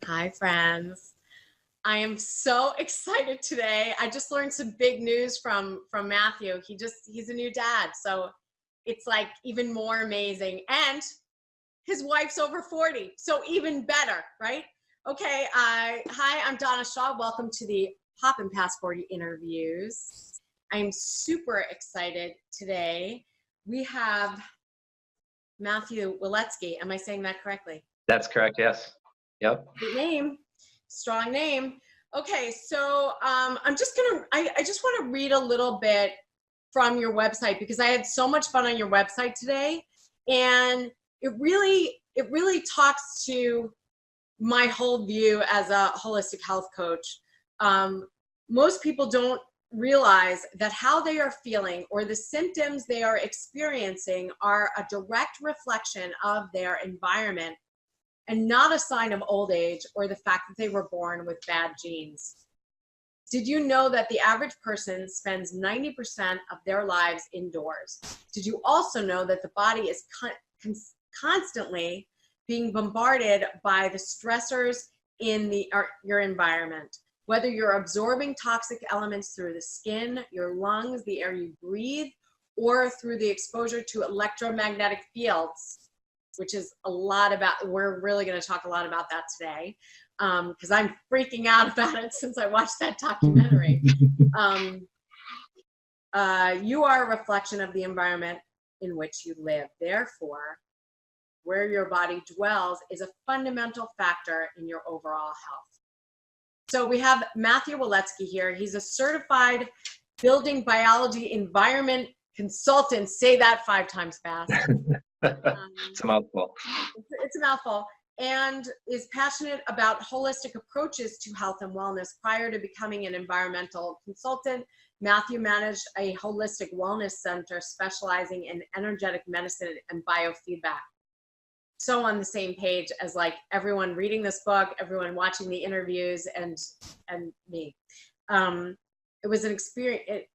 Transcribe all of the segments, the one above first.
Hi, friends. I am so excited today. I just learned some big news from Matthew. He's a new dad, so it's like even more amazing. And his wife's over 40, so even better, right? Okay, hi, I'm Donna Shaw. Welcome to the Poppin' Past 40 interviews. I'm super excited today. We have Matthew Waletsky. Am I saying that correctly? That's correct, yes. Yep. Good name, strong name. Okay, so I just want to read a little bit from your website because I had so much fun on your website today, and it really talks to my whole view as a holistic health coach. Most people don't realize that how they are feeling or the symptoms they are experiencing are a direct reflection of their environment and not a sign of old age or the fact that they were born with bad genes. Did you know that the average person spends 90% of their lives indoors? Did you also know that the body is constantly being bombarded by the stressors in your environment? Whether you're absorbing toxic elements through the skin, your lungs, the air you breathe, or through the exposure to electromagnetic fields, which is a lot about, we're really going to talk a lot about that today, because I'm freaking out about it since I watched that documentary. You are a reflection of the environment in which you live. Therefore, where your body dwells is a fundamental factor in your overall health. So we have Matthew Waletsky here. He's a certified building biology environment consultant. Say that 5 times fast. It's a mouthful. It's a mouthful, and is passionate about holistic approaches to health and wellness. Prior to becoming an environmental consultant, Matthew managed a holistic wellness center specializing in energetic medicine and biofeedback. So on the same page as like everyone reading this book, everyone watching the interviews, and me. It was an experience.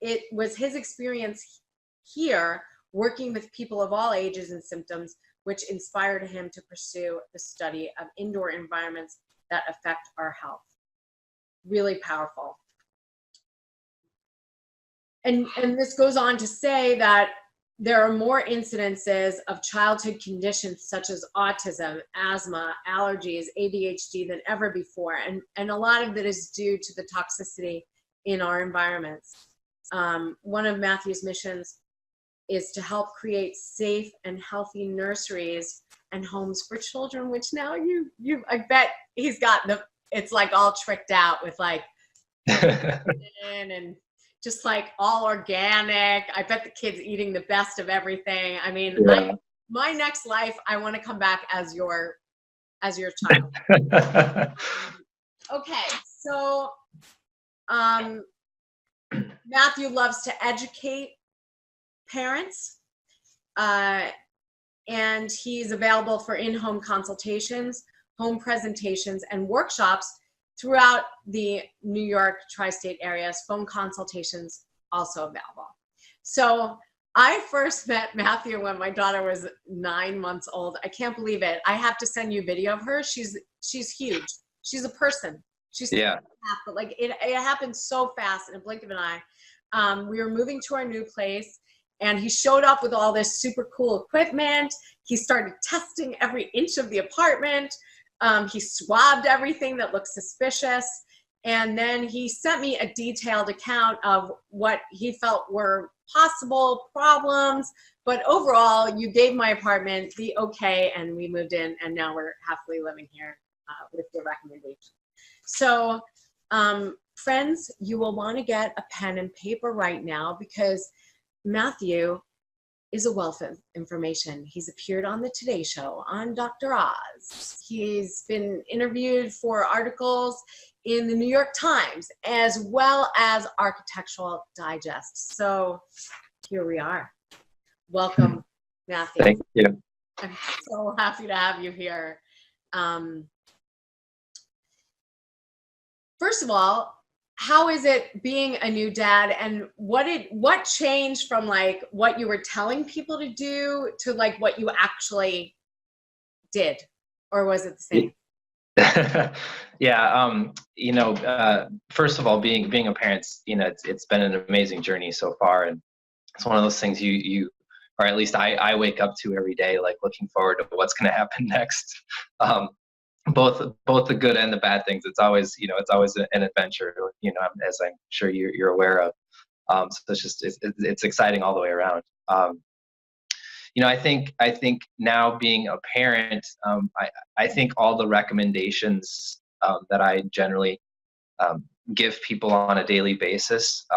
It was his experience here, working with people of all ages and symptoms, which inspired him to pursue the study of indoor environments that affect our health. Really powerful. And this goes on to say that there are more incidences of childhood conditions such as autism, asthma, allergies, ADHD than ever before. And a lot of it is due to the toxicity in our environments. One of Matthew's missions is to help create safe and healthy nurseries and homes for children, which now I bet he's got it's like all tricked out with like, and just like all organic. I bet the kid's eating the best of everything. I mean, yeah. My next life, I want to come back as your child. Okay, so Matthew loves to educate parents, and he's available for in-home consultations, home presentations, and workshops throughout the New York tri-state areas. Phone consultations also available. So I first met Matthew when my daughter was 9 months old. I can't believe it. I have to send you a video of her. She's huge. She's a person. She's half, but like it happened so fast in a blink of an eye. We were moving to our new place, and he showed up with all this super cool equipment. He started testing every inch of the apartment. He swabbed everything that looked suspicious. And then he sent me a detailed account of what he felt were possible problems. But overall, you gave my apartment the okay, and we moved in, and now we're happily living here with your recommendation. So, friends, you will want to get a pen and paper right now because Matthew is a wealth of information. He's appeared on the Today Show, on Dr. Oz. He's been interviewed for articles in the New York Times, as well as Architectural Digest. So here we are. Welcome, Matthew. Thank you. I'm so happy to have you here. First of all, how is it being a new dad, and what changed from like what you were telling people to do to like what you actually did, or was it the same? Yeah, first of all, being a parent, it's been an amazing journey so far, and it's one of those things or at least I wake up to every day, like looking forward to what's going to happen next. Um, both the good and the bad things. It's always an adventure, as I'm sure you're aware of. So it's exciting all the way around. I think now being a parent, I think all the recommendations that I generally give people on a daily basis,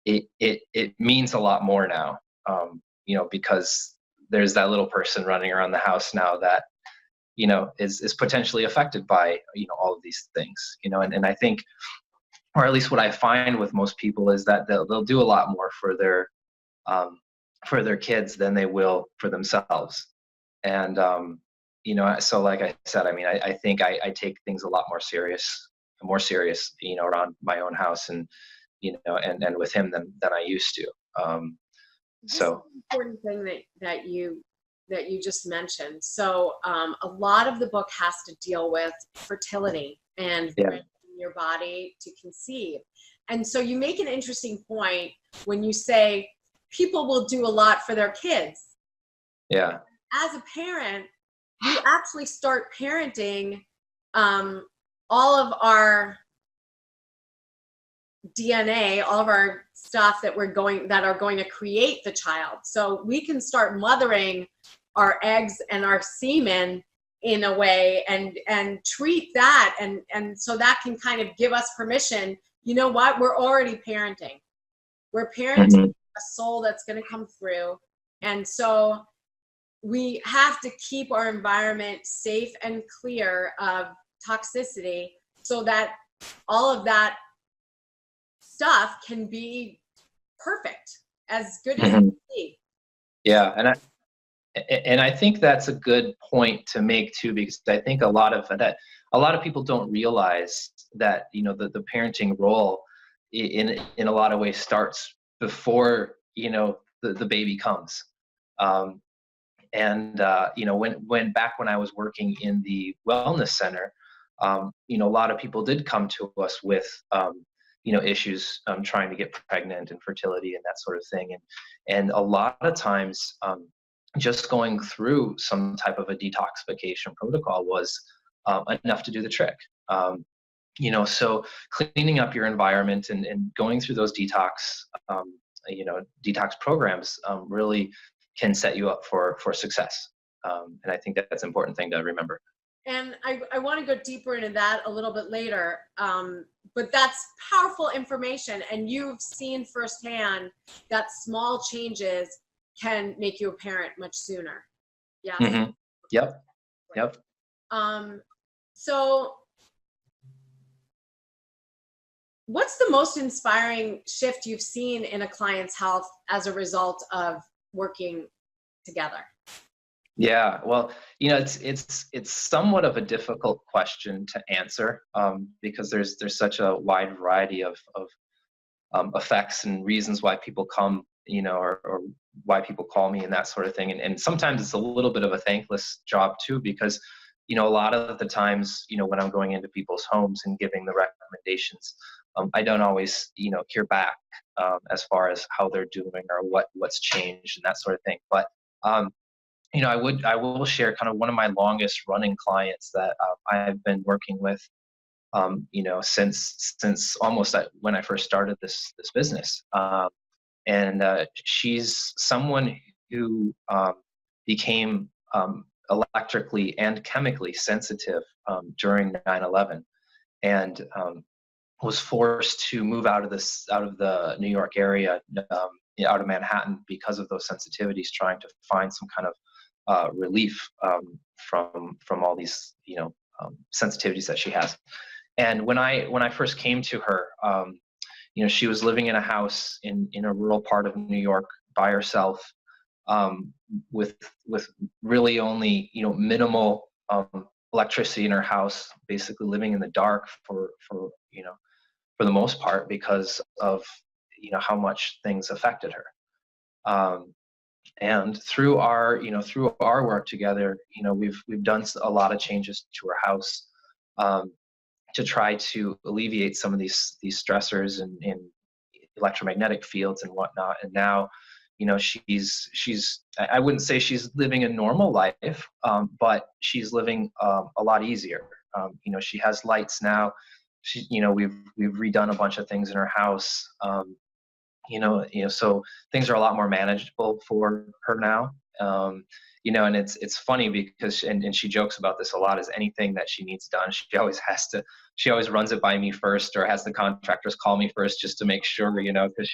it means a lot more now, because there's that little person running around the house now that is potentially affected by all of these things, and I think, or at least what I find with most people is that they'll do a lot more for their kids than they will for themselves. And so like I said, I mean, I think I take things a lot more serious, around my own house, and and with him than I used to. This is an important thing that you just mentioned. So a lot of the book has to deal with fertility and your body to conceive. And so you make an interesting point when you say people will do a lot for their kids. Yeah. As a parent, you actually start parenting all of our DNA, all of our stuff that are going to create the child. So we can start mothering our eggs and our semen in a way and treat that, and so that can kind of give us permission. You know what? We're already parenting. We're parenting a soul that's going to come through. And so we have to keep our environment safe and clear of toxicity so that all of that stuff can be perfect, as good as it can be. Yeah, and I think that's a good point to make too, because I think a lot of people don't realize that the parenting role in a lot of ways starts before the baby comes. When I was working in the wellness center, a lot of people did come to us with issues trying to get pregnant and fertility and that sort of thing, and a lot of times just going through some type of a detoxification protocol was enough to do the trick. So cleaning up your environment and going through those detox programs really can set you up for success. And I think that's an important thing to remember. And I want to go deeper into that a little bit later. But that's powerful information. And you've seen firsthand that small changes can make you a parent much sooner. Yes. Mm-hmm. Yep. Yep. So what's the most inspiring shift you've seen in a client's health as a result of working together? Yeah, well, it's somewhat of a difficult question to answer, because there's such a wide variety of effects and reasons why people come, or why people call me and that sort of thing. And sometimes it's a little bit of a thankless job too, because a lot of the times, when I'm going into people's homes and giving the recommendations, I don't always, hear back as far as how they're doing or what's changed and that sort of thing. But I will share kind of one of my longest running clients that I've been working with, since almost when I first started this business. And she's someone who became electrically and chemically sensitive during 9/11, and was forced to move out of the New York area, out of Manhattan, because of those sensitivities, trying to find some kind of relief from all these sensitivities that she has. And when I first came to her, she was living in a house in a rural part of New York by herself, with really only minimal electricity in her house, basically living in the dark for the most part, because of how much things affected her. And through our work together, we've done a lot of changes to her house. to try to alleviate some of these stressors and electromagnetic fields and whatnot. And now, I wouldn't say she's living a normal life, but she's living a lot easier. She has lights now. We've redone a bunch of things in her house. So things are a lot more manageable for her now. And it's funny because, and she jokes about this a lot, is anything that she needs done, she always runs it by me first, or has the contractors call me first just to make sure, because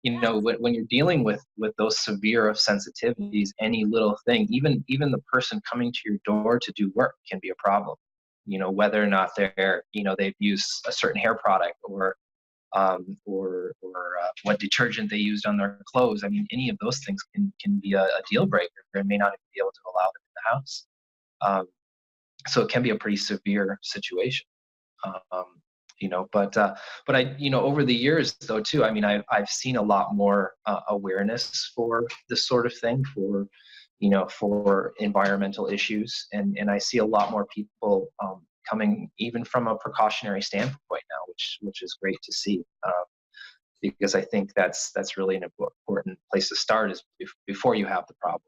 when you're dealing with those severe of sensitivities, any little thing, even the person coming to your door to do work can be a problem, whether or not they've used a certain hair product or what detergent they used on their clothes. I mean, any of those things can be a deal breaker and may not even be able to allow them in the house. So it can be a pretty severe situation. But over the years though too, I mean, I've seen a lot more awareness for this sort of thing, for environmental issues, and I see a lot more people coming even from a precautionary standpoint now, which is great to see, because I think that's really an important place to start, is before you have the problem,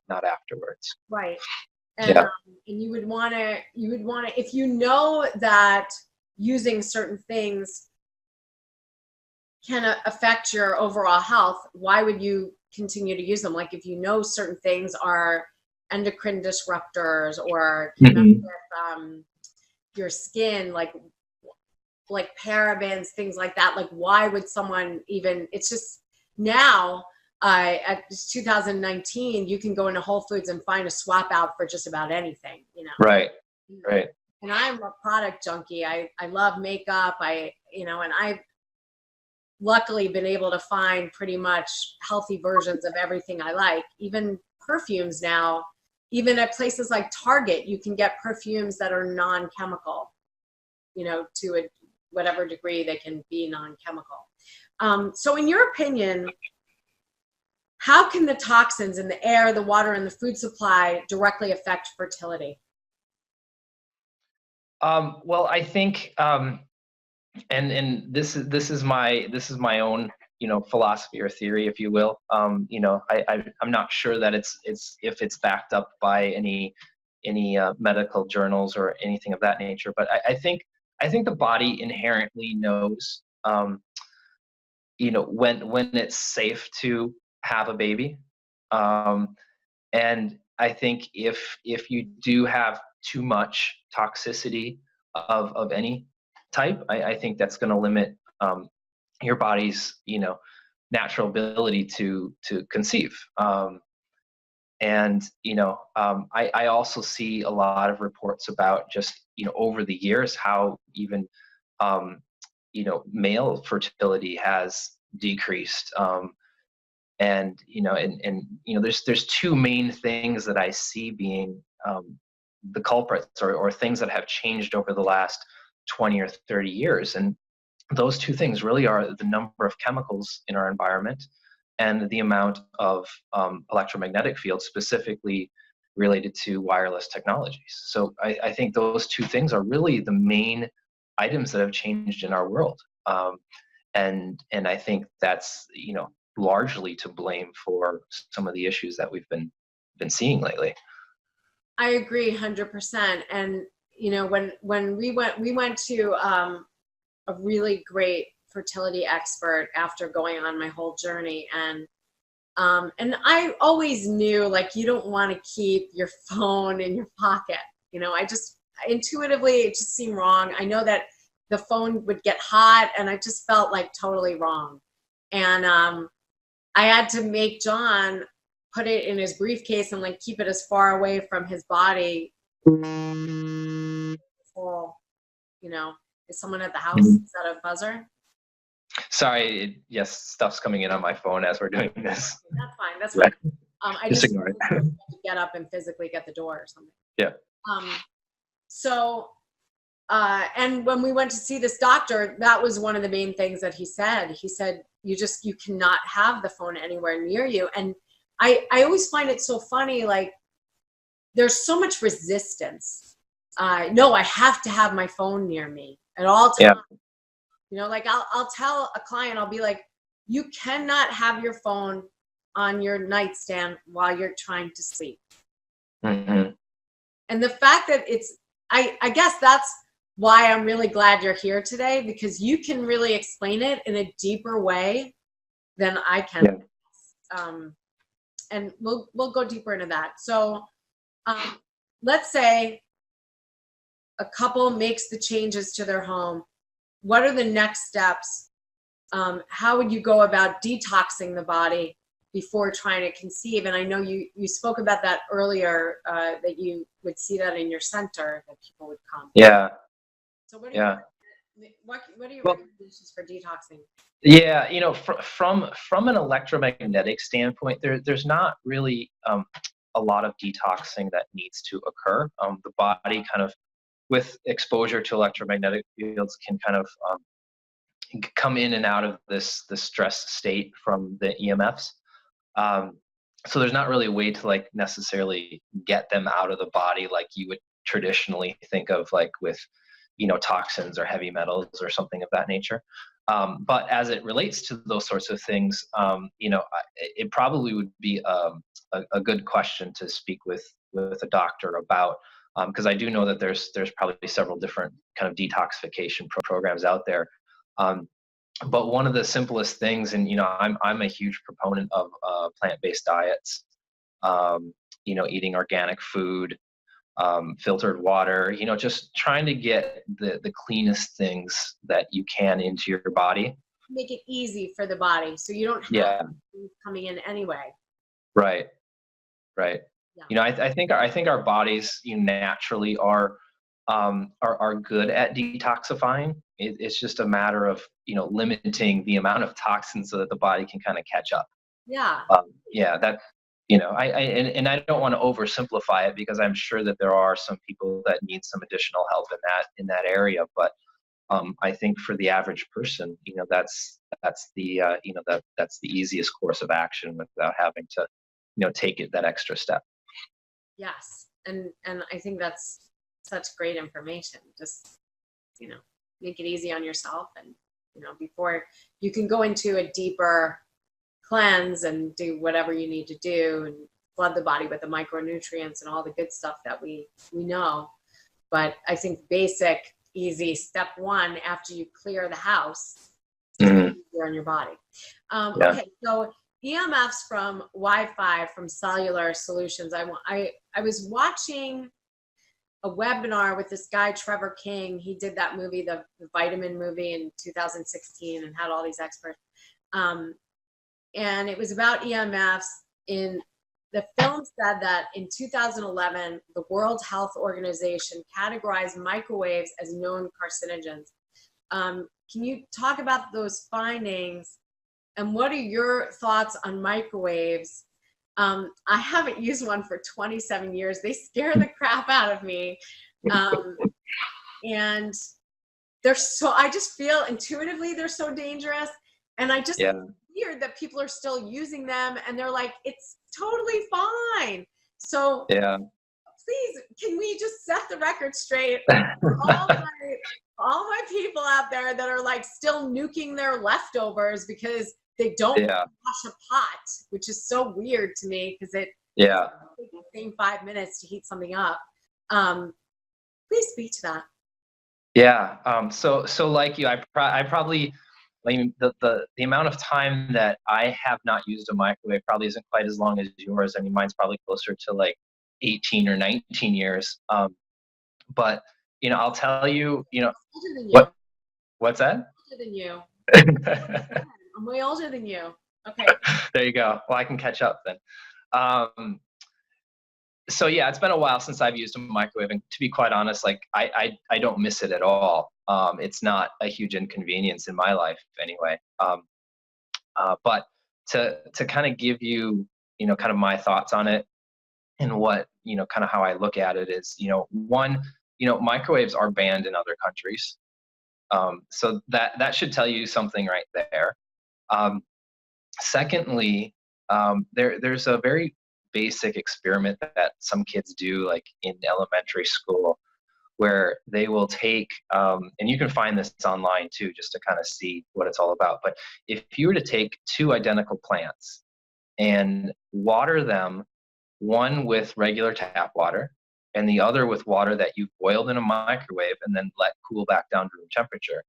not afterwards. Right. And, yeah. And you would want to, if you know that using certain things can affect your overall health, why would you continue to use them? Like if you know certain things are endocrine disruptors or with, your skin, like parabens, things like that, like why would someone even, it's just now, at 2019, you can go into Whole Foods and find a swap out for just about anything, Right. And I'm a product junkie. I love makeup. And I've luckily been able to find pretty much healthy versions of everything I like. Even perfumes now, even at places like Target, you can get perfumes that are non-chemical, to whatever degree they can be non-chemical. So in your opinion, how can the toxins in the air, the water, and the food supply directly affect fertility? Well, I think, and this is my own, philosophy or theory, if you will. I'm not sure that if it's backed up by any medical journals or anything of that nature, but I think the body inherently knows, when it's safe to have a baby, and I think if you do have too much toxicity of any type, I think that's going to limit your body's natural ability to conceive. And I also see a lot of reports about just over the years how even male fertility has decreased. And there's two main things that I see being the culprits, or things that have changed over the last 20 or 30 years. And those two things really are the number of chemicals in our environment and the amount of electromagnetic fields, specifically related to wireless technologies. So I think those two things are really the main items that have changed in our world. And I think that's, largely to blame for some of the issues that we've been seeing lately. I agree 100%. And, when we went to a really great fertility expert after going on my whole journey. And I always knew, like, you don't want to keep your phone in your pocket. I just intuitively, it just seemed wrong. I know that the phone would get hot, and I just felt like totally wrong. And I had to make John put it in his briefcase and like keep it as far away from his body. Well, is someone at the house? Is that a buzzer? Sorry, yes, stuff's coming in on my phone as we're doing this. That's fine. That's fine. I just ignore it. have to get up and physically get the door or something. Yeah. And when we went to see this doctor, that was one of the main things that he said. He said, you cannot have the phone anywhere near you. And I always find it so funny, like, there's so much resistance no, I have to have my phone near me at all times. Yeah. You know, like I'll tell a client, I'll be like, you cannot have your phone on your nightstand while you're trying to sleep. Mm-hmm. And the fact that I guess that's why I'm really glad you're here today, because you can really explain it in a deeper way than I can. Yeah. And we'll go deeper into that. So let's say a couple makes the changes to their home. What are the next steps? How would you go about detoxing the body before trying to conceive? And I know you spoke about that earlier, that you would see that in your center, that people would come. Yeah. So what are your Well, recommendations for detoxing? Yeah, you know, from an electromagnetic standpoint, there's not really a lot of detoxing that needs to occur. The body kind of, with exposure to electromagnetic fields, can kind of come in and out of this stress state from the EMFs. So there's not really a way to like necessarily get them out of the body like you would traditionally think of, like with, you know, toxins or heavy metals or something of that nature. But as it relates to those sorts of things, you know, it probably would be a good question to speak with a doctor about, because I do know that there's probably several different kind of detoxification programs out there. But one of the simplest things, and you know, I'm a huge proponent of plant-based diets. You know, eating organic food, filtered water. You know, just trying to get the cleanest things that you can into your body. Make it easy for the body, so you don't have things coming in anyway. Right. Yeah. You know, I think our bodies, you know, naturally are good at detoxifying. It's just a matter of, you know, limiting the amount of toxins so that the body can kind of catch up. Yeah. Yeah, that, you know, and I don't want to oversimplify it, because I'm sure that there are some people that need some additional help in that area. But I think for the average person, you know, that's the you know, that's the easiest course of action without having to, you know, take it that extra step. Yes, and I think that's such great information. Just, you know, make it easy on yourself, and you know, before you can go into a deeper cleanse and do whatever you need to do and flood the body with the micronutrients and all the good stuff that we know. But I think basic, easy step one after you clear the house is easier on your body. Okay, so EMFs from Wi-Fi, from cellular solutions. I was watching a webinar with this guy, Trevor King. He did that movie, the Vitamin movie in 2016, and had all these experts. And it was about EMFs. In the film said that in 2011, the World Health Organization categorized microwaves as known carcinogens. Can you talk about those findings, and what are your thoughts on microwaves? I haven't used one for 27 years. They scare the crap out of me. And I just feel intuitively they're so dangerous. And I just think it's weird that people are still using them, and they're like, it's totally fine. So please, can we just set the record straight? all my people out there that are like still nuking their leftovers because they don't wash a pot, which is so weird to me, because it takes the same 5 minutes to heat something up. Please speak to that. Yeah. So like you, I probably, I mean, the amount of time that I have not used a microwave probably isn't quite as long as yours. I mean, mine's probably closer to like 18 or 19 years. But you know, I'll tell you, you know, what's that? I'm older than you. I'm way older than you. Okay. There you go. Well, I can catch up then. So yeah, it's been a while since I've used a microwave, and to be quite honest, like I don't miss it at all. It's not a huge inconvenience in my life anyway. But to kind of give you, you know, kind of my thoughts on it, and what, you know, kind of how I look at it is, you know, one, you know, microwaves are banned in other countries. So that should tell you something right there. Secondly, there's a very basic experiment that some kids do, like in elementary school, where they will take, and you can find this online too, just to kind of see what it's all about. But if you were to take two identical plants and water them, one with regular tap water and the other with water that you've boiled in a microwave and then let cool back down to room temperature,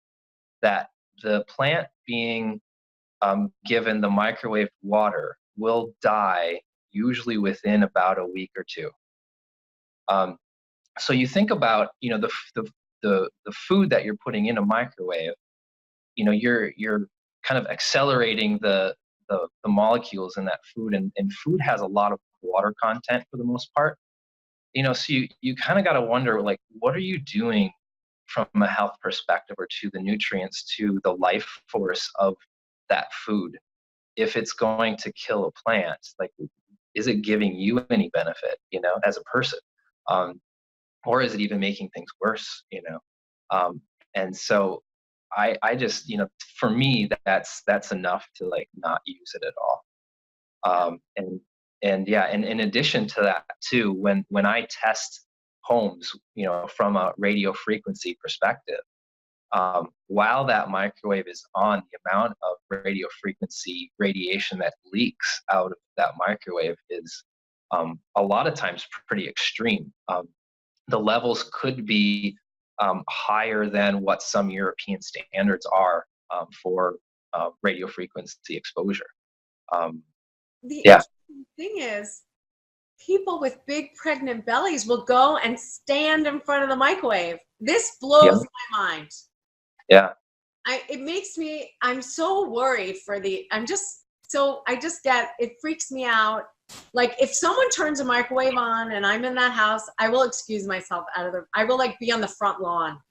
that the plant being given the microwave water will die usually within about a week or two. So you think about, the food that you're putting in a microwave, you're kind of accelerating the molecules in that food, and food has a lot of water content for the most part. So you kind of got to wonder, like, what are you doing from a health perspective, or to the nutrients, to the life force of that food? If it's going to kill a plant, like, is it giving you any benefit, as a person? Or is it even making things worse, And so I just, for me, that's enough to, like, not use it at all. And yeah, and in addition to that too, when I test homes, from a radio frequency perspective, while that microwave is on, the amount of radio frequency radiation that leaks out of that microwave is a lot of times pretty extreme. The levels could be higher than what some European standards are for radio frequency exposure. The Yeah. interesting thing is, people with big pregnant bellies will go and stand in front of the microwave. This blows my mind. Yeah. I'm so worried it freaks me out. Like, if someone turns a microwave on and I'm in that house, I will excuse myself I will, like, be on the front lawn.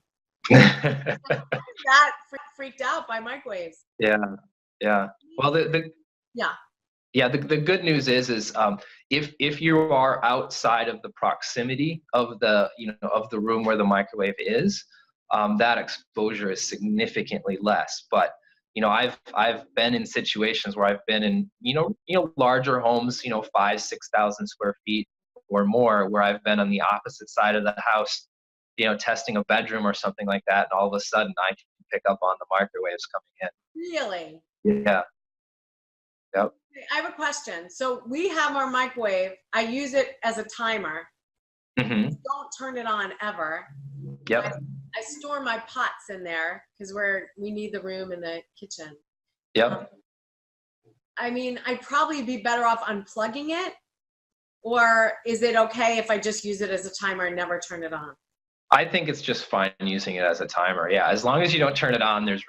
That freaked out by microwaves. Yeah. Well, the good news is if you are outside of the proximity of the room where the microwave is, that exposure is significantly less. But I've been in situations where I've been in larger homes, 5,000-6,000 square feet or more, where I've been on the opposite side of the house, testing a bedroom or something like that, and all of a sudden I can pick up on the microwaves coming in. Really? Yeah. Yep. I have a question. So we have our microwave. I use it as a timer. Mm-hmm. Don't turn it on ever. Yep. I store my pots in there because we need the room in the kitchen. Yep. I'd probably be better off unplugging it, or is it okay if I just use it as a timer and never turn it on? I think it's just fine using it as a timer. Yeah, as long as you don't turn it on, there's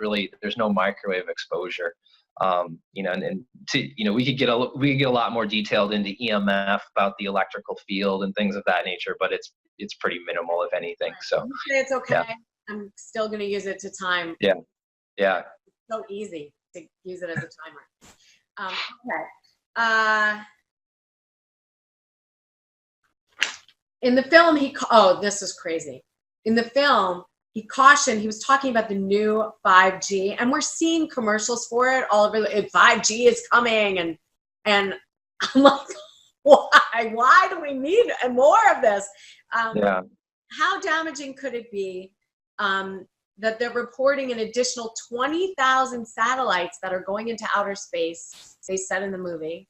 no microwave exposure. We could get a lot more detailed into EMF about the electrical field and things of that nature, but it's pretty minimal, if anything. Right. So You say it's okay. Yeah. I'm still going to use it to time. Yeah. It's so easy to use it as a timer. Okay. In the film, this is crazy. In the film, he was talking about the new 5G, and we're seeing commercials for it all over. 5G is coming, and I'm like, why do we need more of this? How damaging could it be that they're reporting an additional 20,000 satellites that are going into outer space? They said in the movie,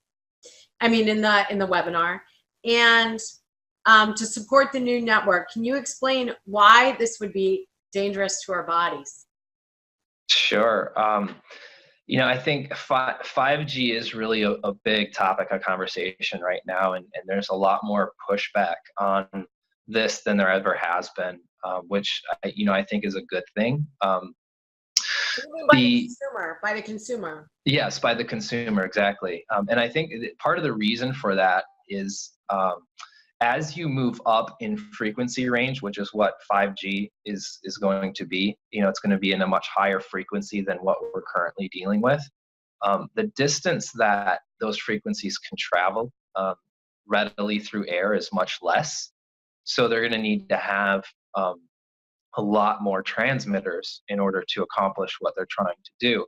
in the webinar, and to support the new network. Can you explain why this would be dangerous to our bodies? Sure. I think 5G is really a big topic of conversation right now, and there's a lot more pushback on this than there ever has been, which I think is a good thing. By the consumer. Yes, by the consumer, exactly. And I think part of the reason for that is as you move up in frequency range, which is what 5G is going to be, it's going to be in a much higher frequency than what we're currently dealing with. The distance that those frequencies can travel readily through air is much less. So they're going to need to have a lot more transmitters in order to accomplish what they're trying to do.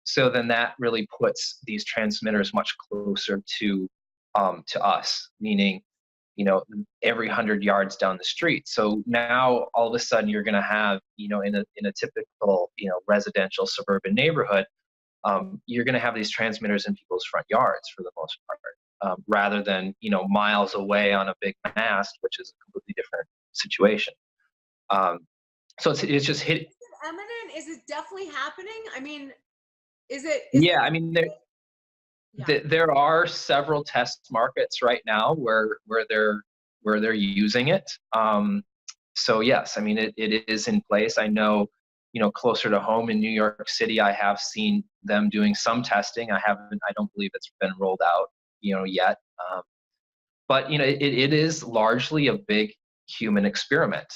So then that really puts these transmitters much closer to us, meaning every 100 yards down the street. So now all of a sudden you're going to have, in a typical, residential suburban neighborhood, you're going to have these transmitters in people's front yards for the most part, rather than, miles away on a big mast, which is a completely different situation. So it's just hit. Is it eminent? Is it definitely happening? I mean, is it? Yeah, I mean, there are several test markets right now where they're using it. So yes, I mean, it is in place. I know, closer to home in New York City, I have seen them doing some testing. I don't believe it's been rolled out, yet. But, it is largely a big human experiment.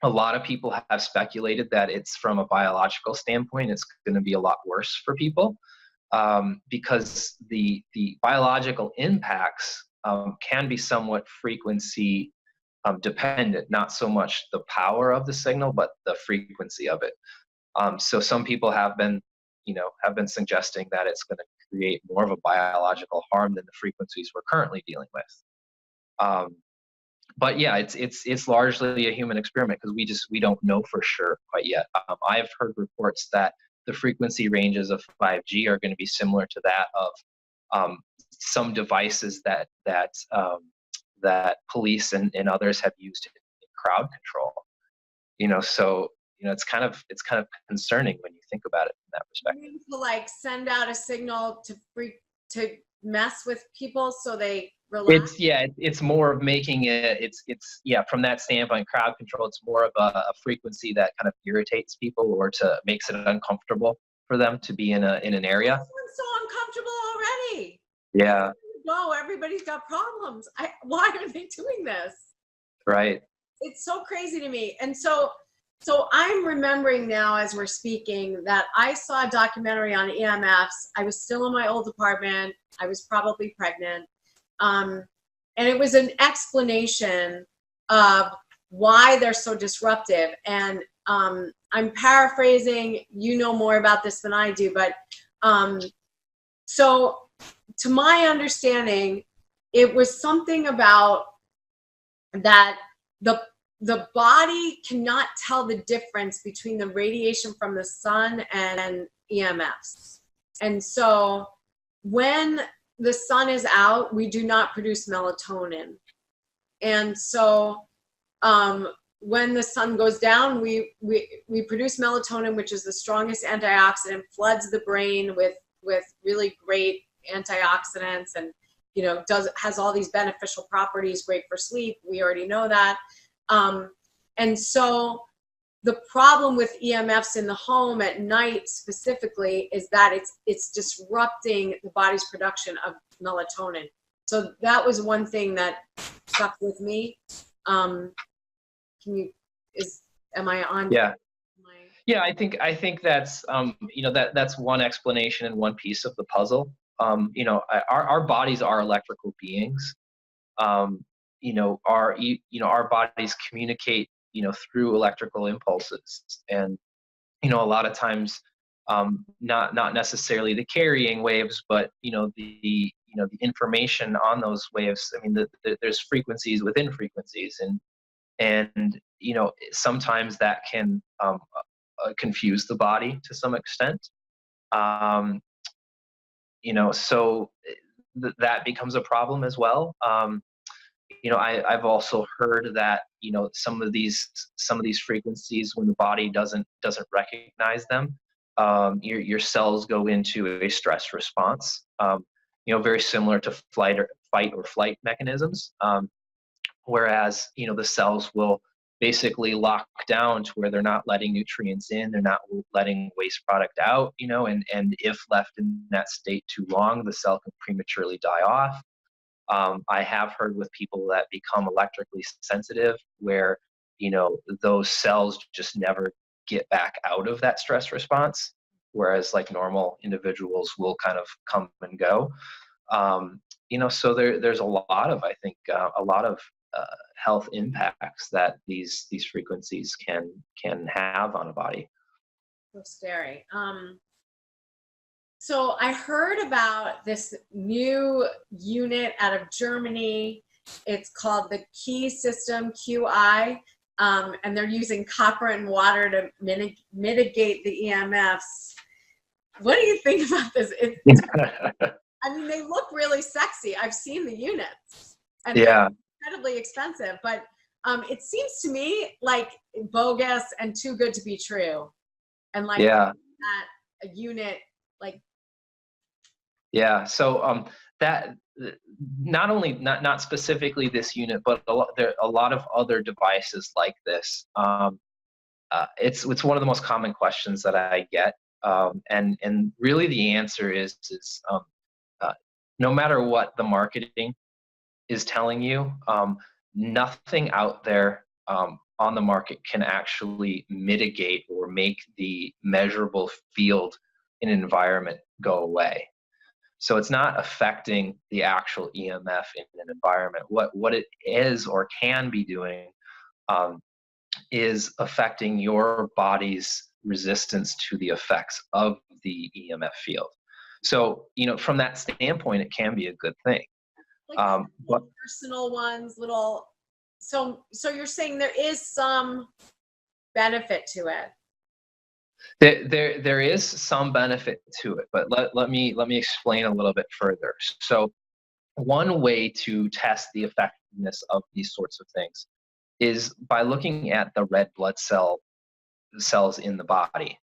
A lot of people have speculated that it's from a biological standpoint, it's going to be a lot worse for people, because the biological impacts can be somewhat frequency dependent, not so much the power of the signal, but the frequency of it. So some people have been suggesting that it's going to create more of a biological harm than the frequencies we're currently dealing with. But yeah, it's largely a human experiment because we don't know for sure quite yet. I've heard reports that the frequency ranges of 5G are going to be similar to that of some devices that police and others have used in crowd control. So it's kind of concerning when you think about it from that perspective. To like send out a signal to mess with people so they relax. It's more of making it. It's from that standpoint, crowd control. It's more of a frequency that kind of irritates people or makes it uncomfortable for them to be in an area. Everyone's so uncomfortable already. Yeah. No, everybody's got problems. Why are they doing this? Right. It's so crazy to me. And so I'm remembering now as we're speaking that I saw a documentary on EMFs. I was still in my old apartment. I was probably pregnant. And it was an explanation of why they're so disruptive. And I'm paraphrasing, more about this than I do, but so to my understanding, it was something about that the body cannot tell the difference between the radiation from the sun and EMFs. And so when the sun is out, we do not produce melatonin. And so when the sun goes down, we produce melatonin, which is the strongest antioxidant, floods the brain with really great antioxidants, and has all these beneficial properties, great for sleep. We already know that. And so the problem with EMFs in the home at night specifically is that it's disrupting the body's production of melatonin. So that was one thing that stuck with me. Am I on? Yeah. Yeah, I think that's that's one explanation and one piece of the puzzle. Our bodies are electrical beings. Our bodies communicate through electrical impulses, and a lot of times not necessarily the carrying waves, but the information on those waves. I mean, there's frequencies within frequencies, and sometimes that can confuse the body to some extent. So that becomes a problem as well. I've also heard that some of these frequencies, when the body doesn't recognize them, your cells go into a stress response. Very similar to fight or flight mechanisms. Whereas the cells will basically lock down to where they're not letting nutrients in, they're not letting waste product out, and if left in that state too long, the cell can prematurely die off. I have heard with people that become electrically sensitive where, those cells just never get back out of that stress response, whereas like normal individuals will kind of come and go. So there's a lot of, I think, health impacts that these frequencies can have on a body. So scary. So I heard about this new unit out of Germany, It's called the Key System, QI, and they're using copper and water to mitigate the EMFs. What do you think about this? I mean, they look really sexy. I've seen the units, and Yeah. they're incredibly expensive, but it seems to me like bogus and too good to be true. And like Yeah. that a unit, like. Yeah. So that not only not specifically this unit, but there are a lot of other devices like this. It's one of the most common questions that I get, and really the answer is no matter what the marketing is telling you, nothing out there on the market can actually mitigate or make the measurable field in an environment go away. So it's not affecting the actual EMF in an environment. What it is or can be doing is affecting your body's resistance to the effects of the EMF field. So, from that standpoint, it can be a good thing. Like but personal ones, little. So you're saying there is some benefit to it. There is some benefit to it, but let me explain a little bit further. So, one way to test the effectiveness of these sorts of things is by looking at the red blood cells in the body.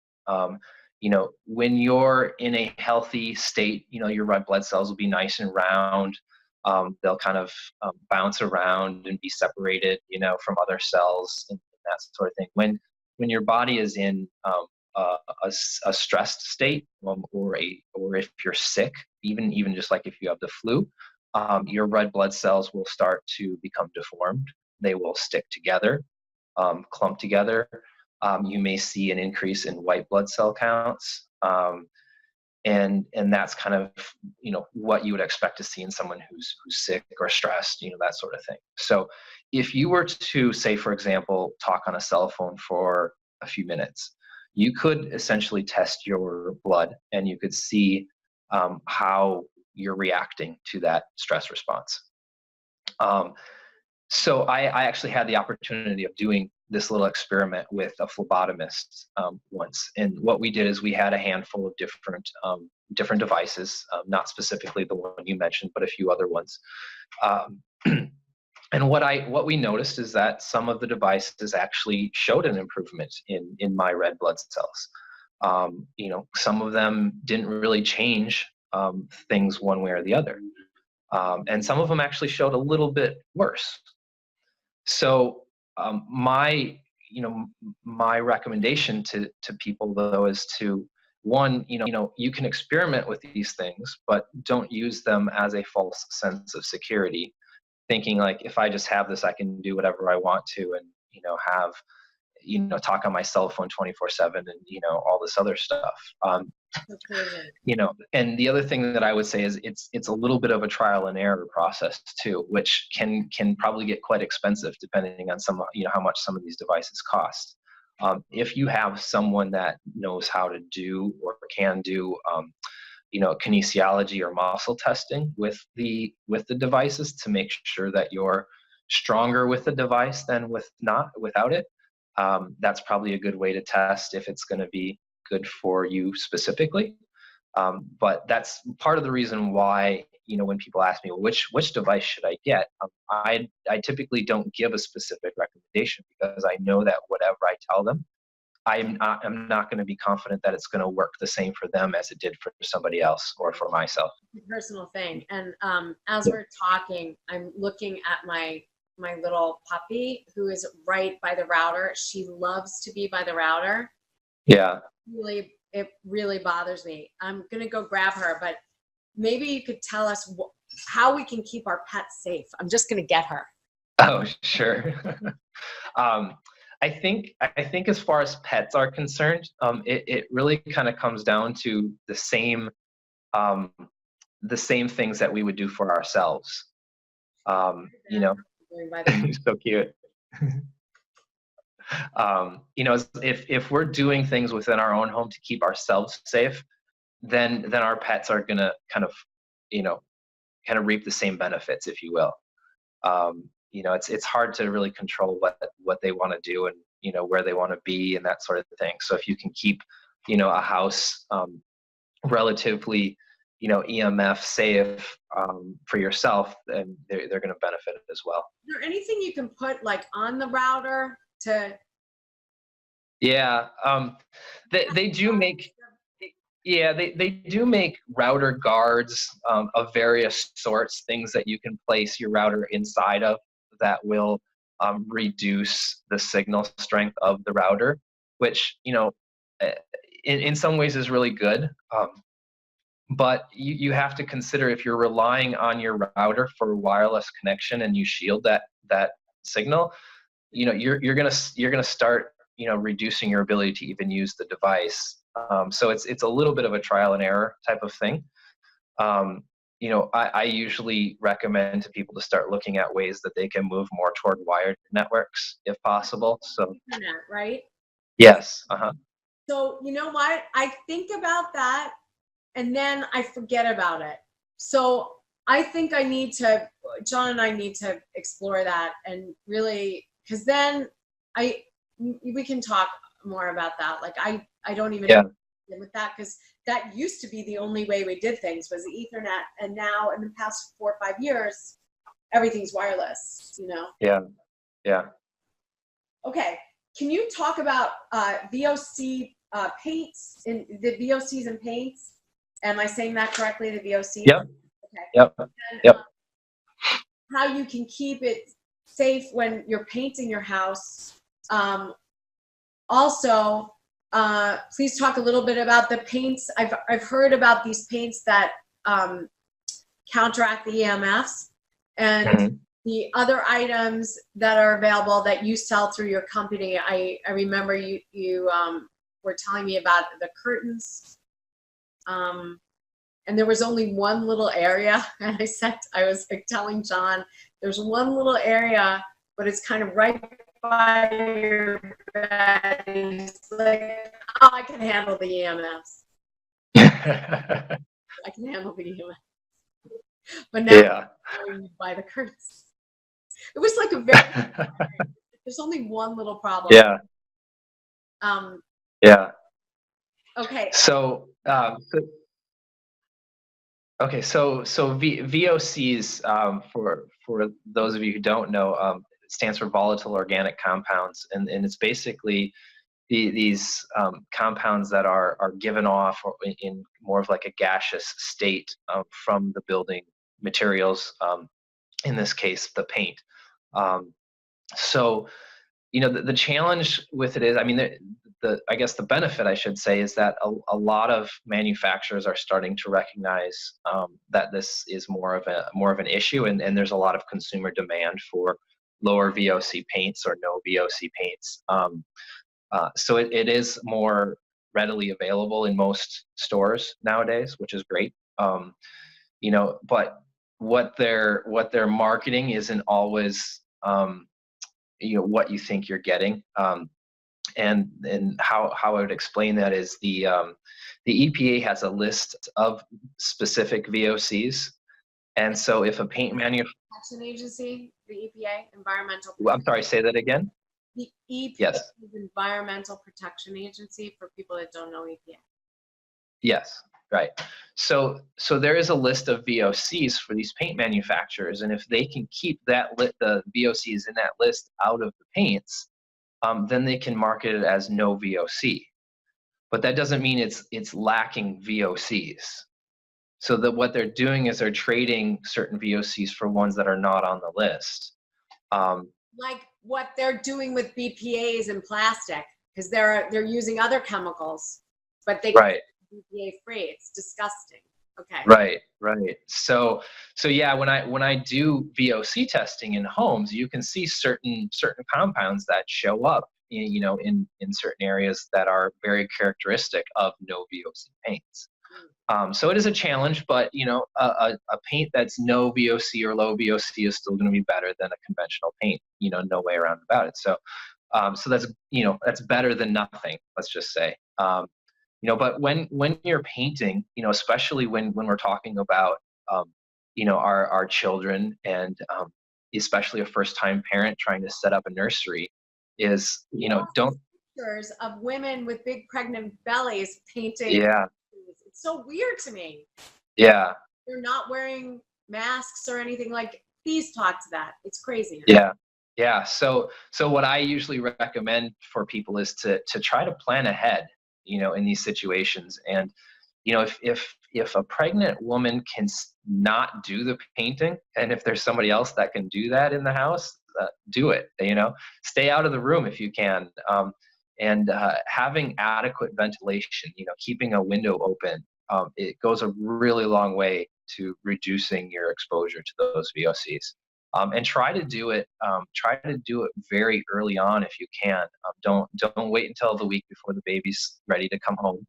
When you're in a healthy state, your red blood cells will be nice and round. They'll kind of bounce around and be separated, from other cells and that sort of thing. When your body is in a stressed state, or if you're sick, even just like if you have the flu, your red blood cells will start to become deformed. They will stick together, clump together. You may see an increase in white blood cell counts. And that's kind of, what you would expect to see in someone who's sick or stressed, that sort of thing. So if you were to, say, for example, talk on a cell phone for a few minutes, you could essentially test your blood and you could see how you're reacting to that stress response. So I actually had the opportunity of doing this little experiment with a phlebotomist once, and what we did is we had a handful of different devices, not specifically the one you mentioned, but a few other ones. And what we noticed is that some of the devices actually showed an improvement in my red blood cells. Some of them didn't really change things one way or the other, and some of them actually showed a little bit worse. So my recommendation to people, though, is to, one, you can experiment with these things, but don't use them as a false sense of security, thinking like, if I just have this, I can do whatever I want to, and have talk on my cell phone 24/7 and all this other stuff. And the other thing that I would say is it's a little bit of a trial and error process too, which can probably get quite expensive depending on how much some of these devices cost. If you have someone that knows how to do or can do kinesiology or muscle testing with the devices to make sure that you're stronger with the device than without it, that's probably a good way to test if it's going to be good for you specifically. But that's part of the reason why, when people ask me, well, which device should I get? I typically don't give a specific recommendation, because I know that whatever I tell them, I'm not going to be confident that it's going to work the same for them as it did for somebody else or for myself. It's a personal thing. And as we're talking, I'm looking at my little puppy who is right by the router. She loves to be by the router. Yeah. It really bothers me. I'm going to go grab her, but maybe you could tell us how we can keep our pets safe. I'm just going to get her. Oh, sure. I think as far as pets are concerned, it really kind of comes down to the same things that we would do for ourselves. So cute. If we're doing things within our own home to keep ourselves safe, then our pets are gonna kind of reap the same benefits, if you will. It's hard to really control what they want to do and where they want to be and that sort of thing. So if you can keep a house relatively EMF safe for yourself, then they're going to benefit as well. Is there anything you can put like on the router to? Yeah, they do make. Yeah, they do make router guards of various sorts, things that you can place your router inside of that will reduce the signal strength of the router, which in some ways is really good. But you have to consider, if you're relying on your router for a wireless connection and you shield that signal, you're gonna start reducing your ability to even use the device. So it's a little bit of a trial and error type of thing. I usually recommend to people to start looking at ways that they can move more toward wired networks if possible. So Internet, right? Yes. So you know what? I think about that and then I forget about it. So I think John and I need to explore that and really, because then we can talk more about that. Like I don't even know with that, because that used to be the only way we did things was the Ethernet, and now in the past 4 or 5 years, everything's wireless. Yeah. Okay, can you talk about VOC paints, in the VOCs and paints? Am I saying that correctly? The VOCs. Yep. Okay. Yep. And, how you can keep it safe when you're painting your house. Also, please talk a little bit about the paints. I've heard about these paints that counteract the EMFs, and the other items that are available that you sell through your company. I remember you were telling me about the curtains, and there was only one little area, and I was like telling John, there's one little area, but it's kind of right by your bed. And he's like, oh, I can handle the EMFs. I can handle the EMFs. But now I'm going by the curtains. It was like a very, there's only one little problem. Yeah. Okay. So VOCs, for those of you who don't know, it stands for volatile organic compounds, and it's basically these compounds that are given off in more of like a gaseous state from the building materials, in this case the paint. So the challenge with it is, I mean, I guess the benefit, I should say, is that a lot of manufacturers are starting to recognize that this is more of an issue, and there's a lot of consumer demand for lower VOC paints or no VOC paints. So it is more readily available in most stores nowadays, which is great. But what they're marketing isn't always what you think you're getting. And how I would explain that is the EPA has a list of specific VOCs, and so if a paint Protection Agency, the EPA, Environmental. I'm sorry, say that again. The EPA Yes. is Environmental Protection Agency, for people that don't know EPA. Yes, right. So there is a list of VOCs for these paint manufacturers, and if they can keep the VOCs in that list out of the paints, then they can market it as no VOC. But that doesn't mean it's lacking VOCs. So that what they're doing is they're trading certain VOCs for ones that are not on the list. Like what they're doing with BPAs and plastic, because they're using other chemicals, but they right. BPA free. It's disgusting. Okay. Right. So yeah, when I do VOC testing in homes, you can see certain compounds that show up in certain areas that are very characteristic of no VOC paints. So it is a challenge, but a paint that's no VOC or low VOC is still going to be better than a conventional paint. No way around about it. So that's better than nothing. Let's just say. But when you're painting, especially when we're talking about our children and especially a first-time parent trying to set up a nursery, is, don't. Pictures of women with big pregnant bellies painting. Yeah. It's so weird to me. Yeah. They're not wearing masks or anything. Like, please talk to that. It's crazy. Yeah. Yeah. So what I usually recommend for people is to try to plan ahead, in these situations. And, if a pregnant woman can not do the painting, and if there's somebody else that can do that in the house, do it, stay out of the room if you can. And having adequate ventilation, keeping a window open, it goes a really long way to reducing your exposure to those VOCs. And try to do it very early on if you can. Don't wait until the week before the baby's ready to come home,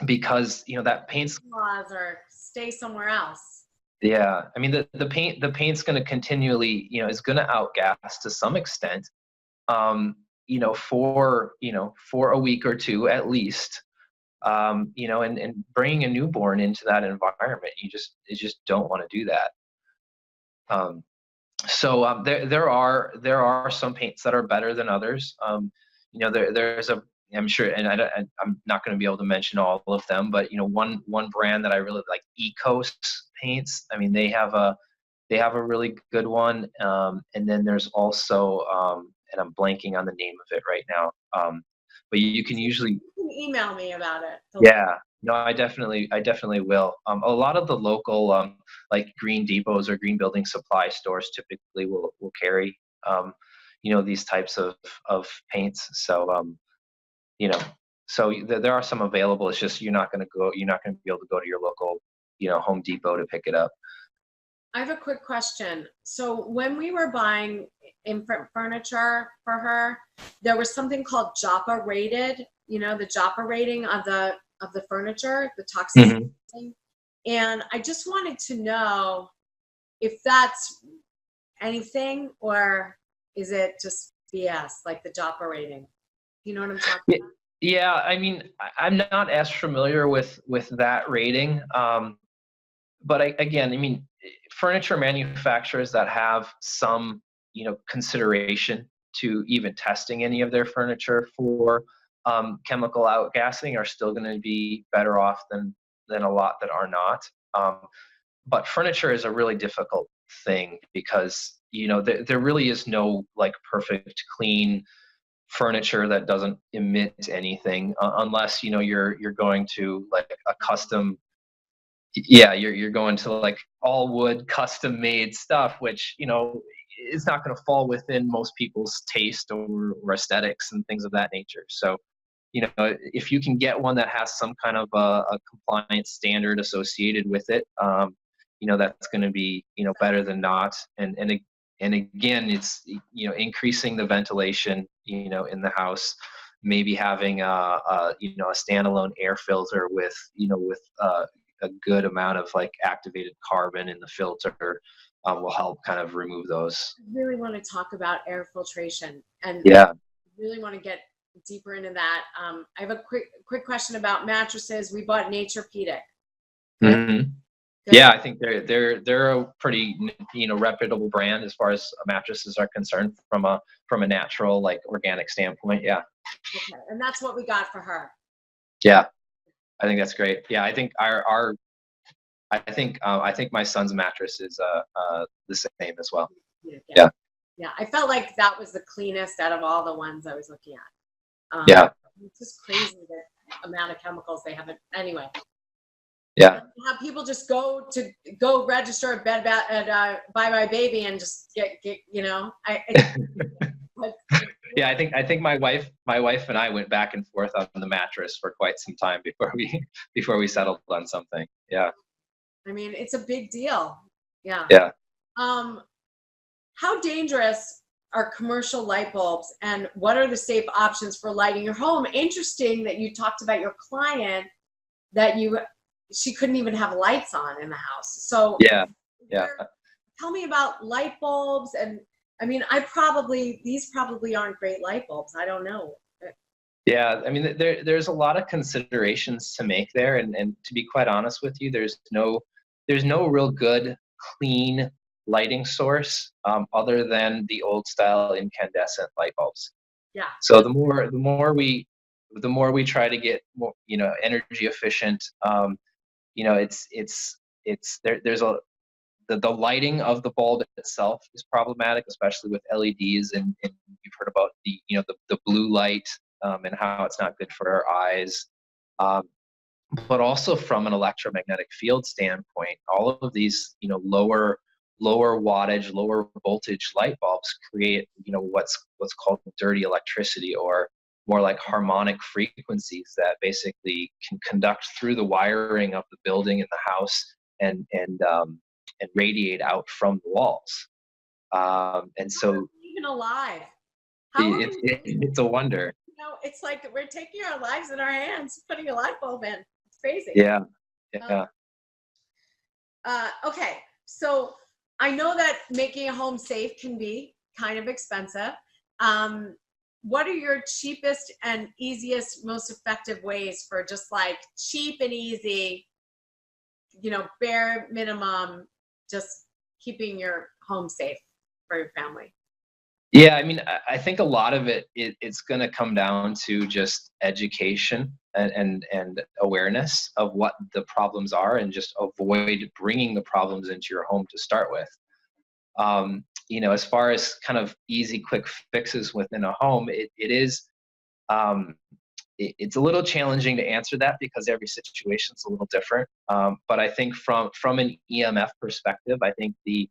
because that paint's laws or stay somewhere else. Yeah, I mean the paint's going to continually, is going to outgas to some extent, for a week or two at least. And bringing a newborn into that environment, you just don't want to do that. So there are some paints that are better than others. There's I'm sure, and I'm not going to be able to mention all of them, but one brand that I really like, Ecos Paints. I mean, they have a really good one. And then there's also, and I'm blanking on the name of it right now. But you can usually email me about it. Yeah, no, I definitely will. A lot of the local, like Green Depots or Green Building Supply stores typically will carry, these types of paints. So, there are some available. It's just you're not going to be able to go to your local, Home Depot to pick it up. I have a quick question. So when we were buying infant furniture for her, there was something called JAPA rated, the JAPA rating of the furniture, the toxicity. Mm-hmm. And I just wanted to know if that's anything, or is it just BS, like the JAPA rating? You know what I'm talking about? Yeah, I mean, I'm not as familiar with that rating. But again, I mean, furniture manufacturers that have some, consideration to even testing any of their furniture for chemical outgassing are still going to be better off than a lot that are not. But furniture is a really difficult thing because, there really is no like perfect, clean furniture that doesn't emit anything unless, you're going to like a custom. Yeah, you're going to like all wood custom made stuff, which is not going to fall within most people's taste or aesthetics and things of that nature. So if you can get one that has some kind of a compliance standard associated with it, that's going to be better than not. And again, it's increasing the ventilation in the house, maybe having a standalone air filter with a good amount of like activated carbon in the filter will help kind of remove those. I really want to talk about air filtration, and yeah, really want to get deeper into that. I have a quick question about mattresses. We bought Naturepedic. Mm-hmm. Yeah, I think they're a pretty reputable brand as far as mattresses are concerned from a natural, like, organic standpoint. Yeah. Okay, and that's what we got for her. Yeah, I think that's great. Yeah, I think I think my son's mattress is the same as well. Yeah. Yeah, I felt like that was the cleanest out of all the ones I was looking at. Yeah. It's just crazy the amount of chemicals they have. Anyway. Yeah. Have people just go register at Bed Bath at Buy My Baby and just get Yeah, I think my wife and I went back and forth on the mattress for quite some time before we settled on something. Yeah. I mean, it's a big deal. Yeah. Yeah. How dangerous are commercial light bulbs, and what are the safe options for lighting your home? Interesting that you talked about your client that she couldn't even have lights on in the house. So yeah. Tell me about light bulbs. And I mean, these probably aren't great light bulbs. I don't know. Yeah, I mean, there's a lot of considerations to make there, and to be quite honest with you, there's no real good, clean lighting source other than the old style incandescent light bulbs. Yeah. So the more we try to get more, energy efficient, there's the lighting of the bulb itself is problematic, especially with LEDs, and you've heard about the blue light, and how it's not good for our eyes. But also from an electromagnetic field standpoint, all of these, lower wattage, lower voltage light bulbs create, what's called dirty electricity, or more like harmonic frequencies that basically can conduct through the wiring of the building and the house, and radiate out from the walls. And so Even alive. How it's a wonder. It's like we're taking our lives in our hands, putting a light bulb in. It's crazy. Yeah. Okay, so I know that making a home safe can be kind of expensive. What are your cheapest and easiest, most effective ways for just like cheap and easy, bare minimum, just keeping your home safe for your family? Yeah, I mean, I think a lot of it's going to come down to just education and awareness of what the problems are, and just avoid bringing the problems into your home to start with. As far as kind of easy, quick fixes within a home, it's a little challenging to answer that, because every situation is a little different. But I think from an EMF perspective, I think the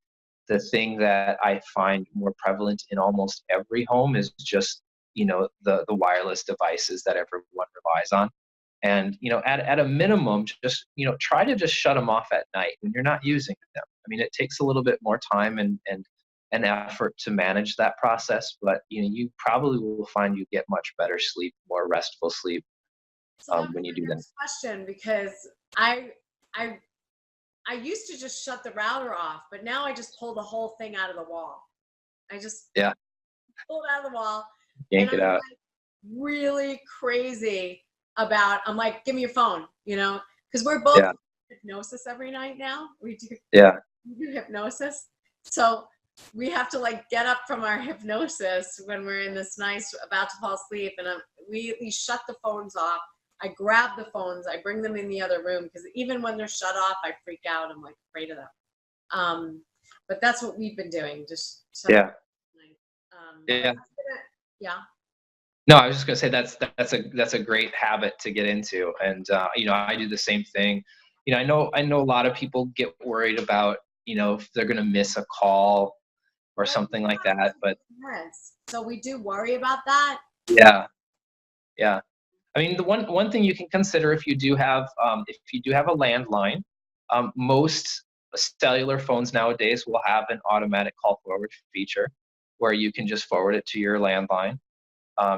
thing that I find more prevalent in almost every home is just, the wireless devices that everyone relies on. And, at a minimum, just, try to just shut them off at night when you're not using them. I mean, it takes a little bit more time and effort to manage that process, but, you probably will find you get much better sleep, more restful sleep, when you do that. Question, because I used to just shut the router off, but now I just pull the whole thing out of the wall. I just pull it out of the wall. Yank it out. Like really crazy about, I'm like, give me your phone, because we're both hypnosis every night now. We do hypnosis. So we have to like get up from our hypnosis when we're in this nice, about to fall asleep, and we shut the phones off. I grab the phones, I bring them in the other room, because even when they're shut off, I freak out. I'm like afraid of them. But that's what we've been doing. Just yeah. No, I was just gonna say that's a great habit to get into, and I do the same thing. I know a lot of people get worried about if they're gonna miss a call or something like that, but so we do worry about that. Yeah. I mean, the one thing you can consider, if you do have a landline, most cellular phones nowadays will have an automatic call forward feature, where you can just forward it to your landline,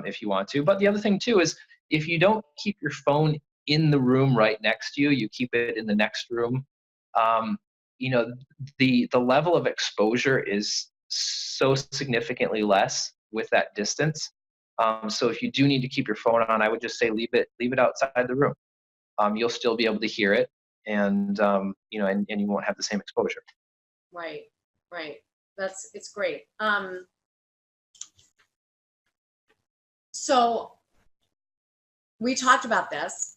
if you want to. But the other thing too is, if you don't keep your phone in the room right next to you, you keep it in the next room. The level of exposure is so significantly less with that distance. So if you do need to keep your phone on, I would just say leave it outside the room. You'll still be able to hear it, and and you won't have the same exposure. Right. It's great. So we talked about this,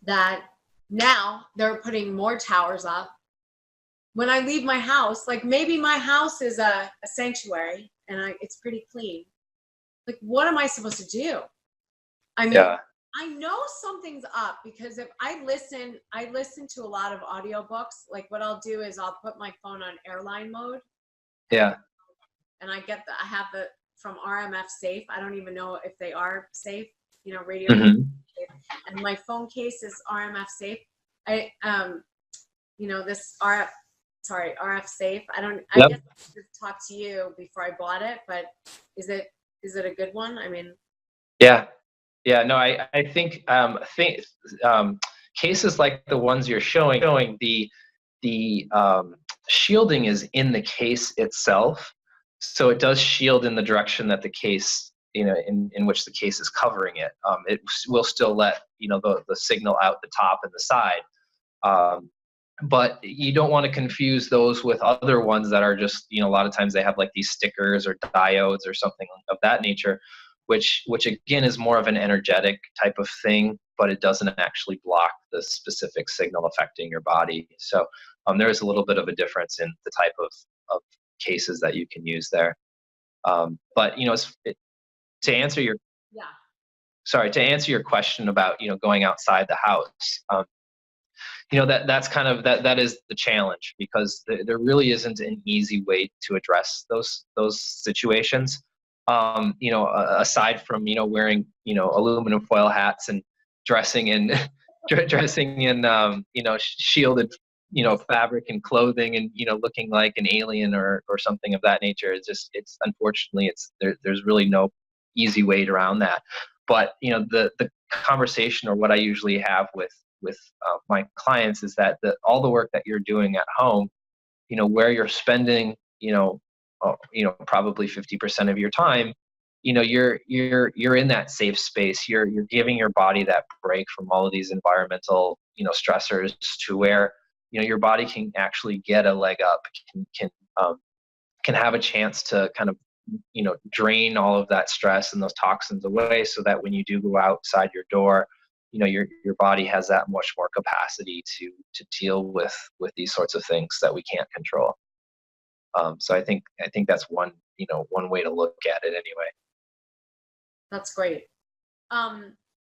that now they're putting more towers up. When I leave my house, like maybe my house is a sanctuary and it's pretty clean. Like, what am I supposed to do? I mean, I know something's up, because if I listen to a lot of audiobooks. Like what I'll do is I'll put my phone on airline mode. Yeah. And I have the from RMF Safe. I don't even know if they are safe, radio. Mm-hmm. And my phone case is RMF Safe. This RF Safe. I guess I should talk to you before I bought it, but is it a good one? I mean, no, I think cases like the ones you're showing, the shielding is in the case itself, so it does shield in the direction that the case, in which the case is covering it. It will still let the signal out the top and the side, but you don't want to confuse those with other ones that are just, a lot of times they have like these stickers or diodes or something of that nature, which again is more of an energetic type of thing, but it doesn't actually block the specific signal affecting your body. So there is a little bit of a difference in the type of cases that you can use there. But to answer your Yeah. sorry, to answer your question about going outside the house, that's kind of that is the challenge, because there really isn't an easy way to address those situations. Aside from wearing aluminum foil hats and dressing in dressing in shielded fabric and clothing, and looking like an alien or something of that nature. It's unfortunately there's really no easy way around that. But the conversation, or what I usually have with my clients, is that all the work that you're doing at home, where you're spending probably 50% of your time, you're in that safe space. You're giving your body that break from all of these environmental stressors, to where your body can actually get a leg up, can have a chance to kind of drain all of that stress and those toxins away, so that when you do go outside your door, your body has that much more capacity to deal with these sorts of things that we can't control. So I think that's one way to look at it anyway. That's great.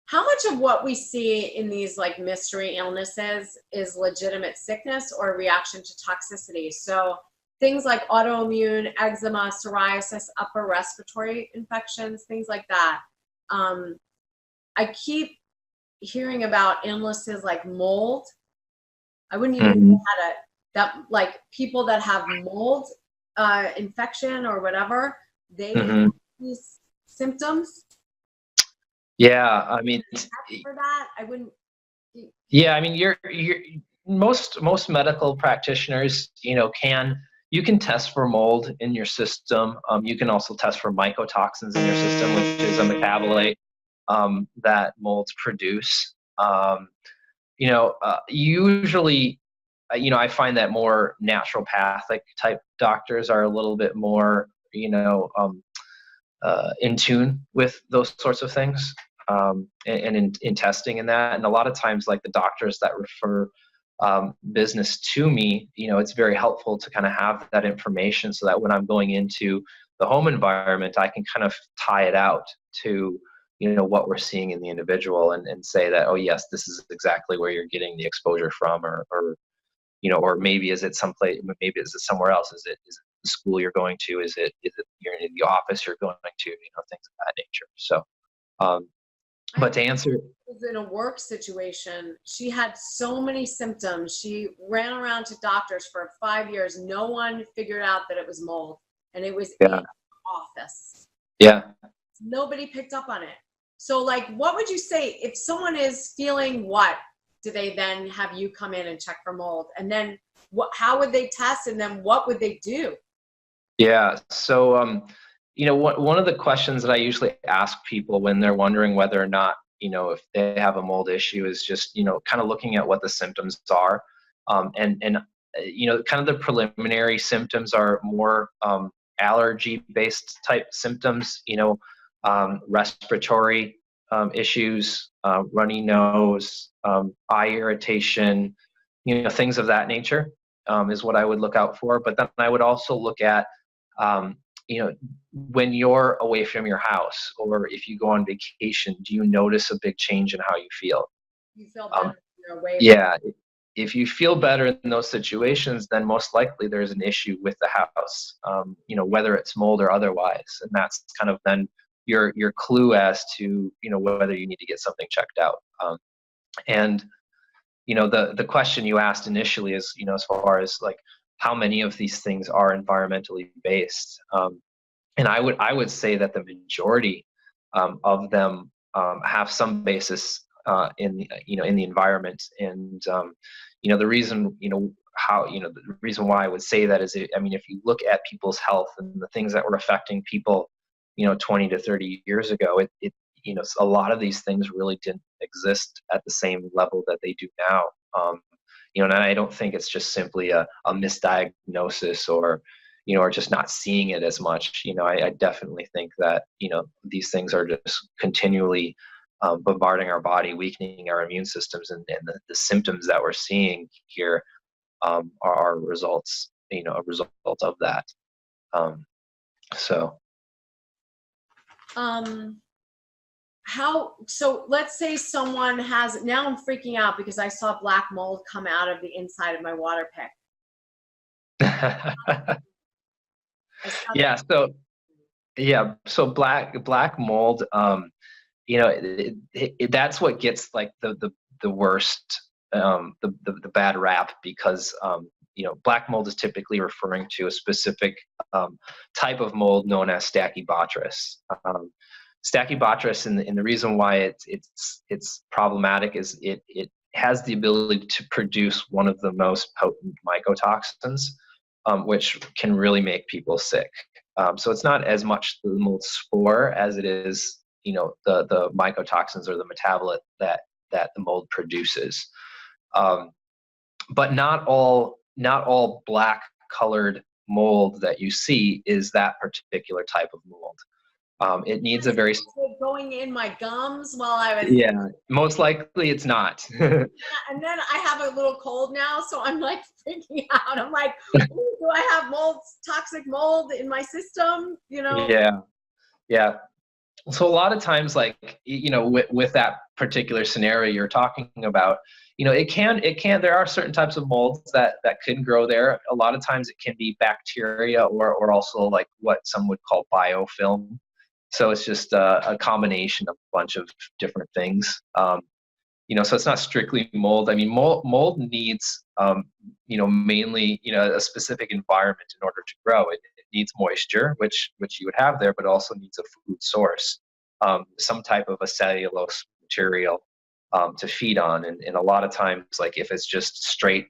How much of what we see in these like mystery illnesses is legitimate sickness or a reaction to toxicity? So things like autoimmune, eczema, psoriasis, upper respiratory infections, things like that. I keep hearing about illnesses like mold. I wouldn't even know how to, that like people that have mold infection or whatever, they have these symptoms. Yeah, I mean, for that, I wouldn't. Yeah, I mean, you're most medical practitioners, you can test for mold in your system. You can also test for mycotoxins in your system, which is a metabolite that molds produce. Usually, I find that more naturopathic type doctors are a little bit more, in tune with those sorts of things, and in testing and that. And a lot of times, like the doctors that refer business to me, it's very helpful to kind of have that information, so that when I'm going into the home environment, I can kind of tie it out to what we're seeing in the individual, and say that, oh yes, this is exactly where you're getting the exposure from, or maybe is it someplace, maybe is it somewhere else, is it the school you're going to, is it you're in the office you're going to, things of that nature. So but to answer, was in a work situation. She had so many symptoms. She ran around to doctors for 5 years. No one figured out that it was mold, and it was in the office. Yeah. Nobody picked up on it. So, like, what would you say if someone is feeling what? Do they then have you come in and check for mold? And then how would they test? And then what would they do? Yeah. So, one of the questions that I usually ask people when they're wondering whether or not, if they have a mold issue, is just, kind of looking at what the symptoms are. And kind of the preliminary symptoms are more allergy-based type symptoms, respiratory issues, runny nose, eye irritation, things of that nature, is what I would look out for. But then I would also look at, when you're away from your house, or if you go on vacation, do you notice a big change in how you feel? You feel better when you're away. Yeah. If you feel better in those situations, then most likely there's an issue with the house, whether it's mold or otherwise. And that's kind of then your clue as to, whether you need to get something checked out. And the question you asked initially is, as far as like how many of these things are environmentally based. And I would say that the majority of them have some basis in the environment. And the reason the reason why I would say that is, if you look at people's health and the things that were affecting people 20 to 30 years ago, a lot of these things really didn't exist at the same level that they do now. And I don't think it's just simply a misdiagnosis or, or just not seeing it as much. I definitely think that, these things are just continually bombarding our body, weakening our immune systems, and the symptoms that we're seeing here are results, a result of that. So. So let's say someone has, now I'm freaking out because I saw black mold come out of the inside of my water pick. Yeah. So black mold, that's what gets like the worst, the bad rap, because black mold is typically referring to a specific type of mold known as Stachybotrys. Stachybotrys, and the reason why it's problematic is it has the ability to produce one of the most potent mycotoxins, which can really make people sick. So it's not as much the mold spore as it is, the mycotoxins or the metabolite that the mold produces. But not all black colored mold that you see is that particular type of mold. It needs a very going in my gums while I was. Yeah, most likely it's not. And then I have a little cold now, so I'm like freaking out. I'm like, do I have toxic mold in my system? Yeah. So a lot of times, like, with that particular scenario you're talking about, it can, there are certain types of molds that can grow there. A lot of times it can be bacteria or also like what some would call biofilm. So it's just a combination of a bunch of different things. So it's not strictly mold. I mean, mold needs, mainly, a specific environment in order to grow. It needs moisture, which you would have there, but also needs a food source, some type of a cellulose material to feed on. And a lot of times, like if it's just straight,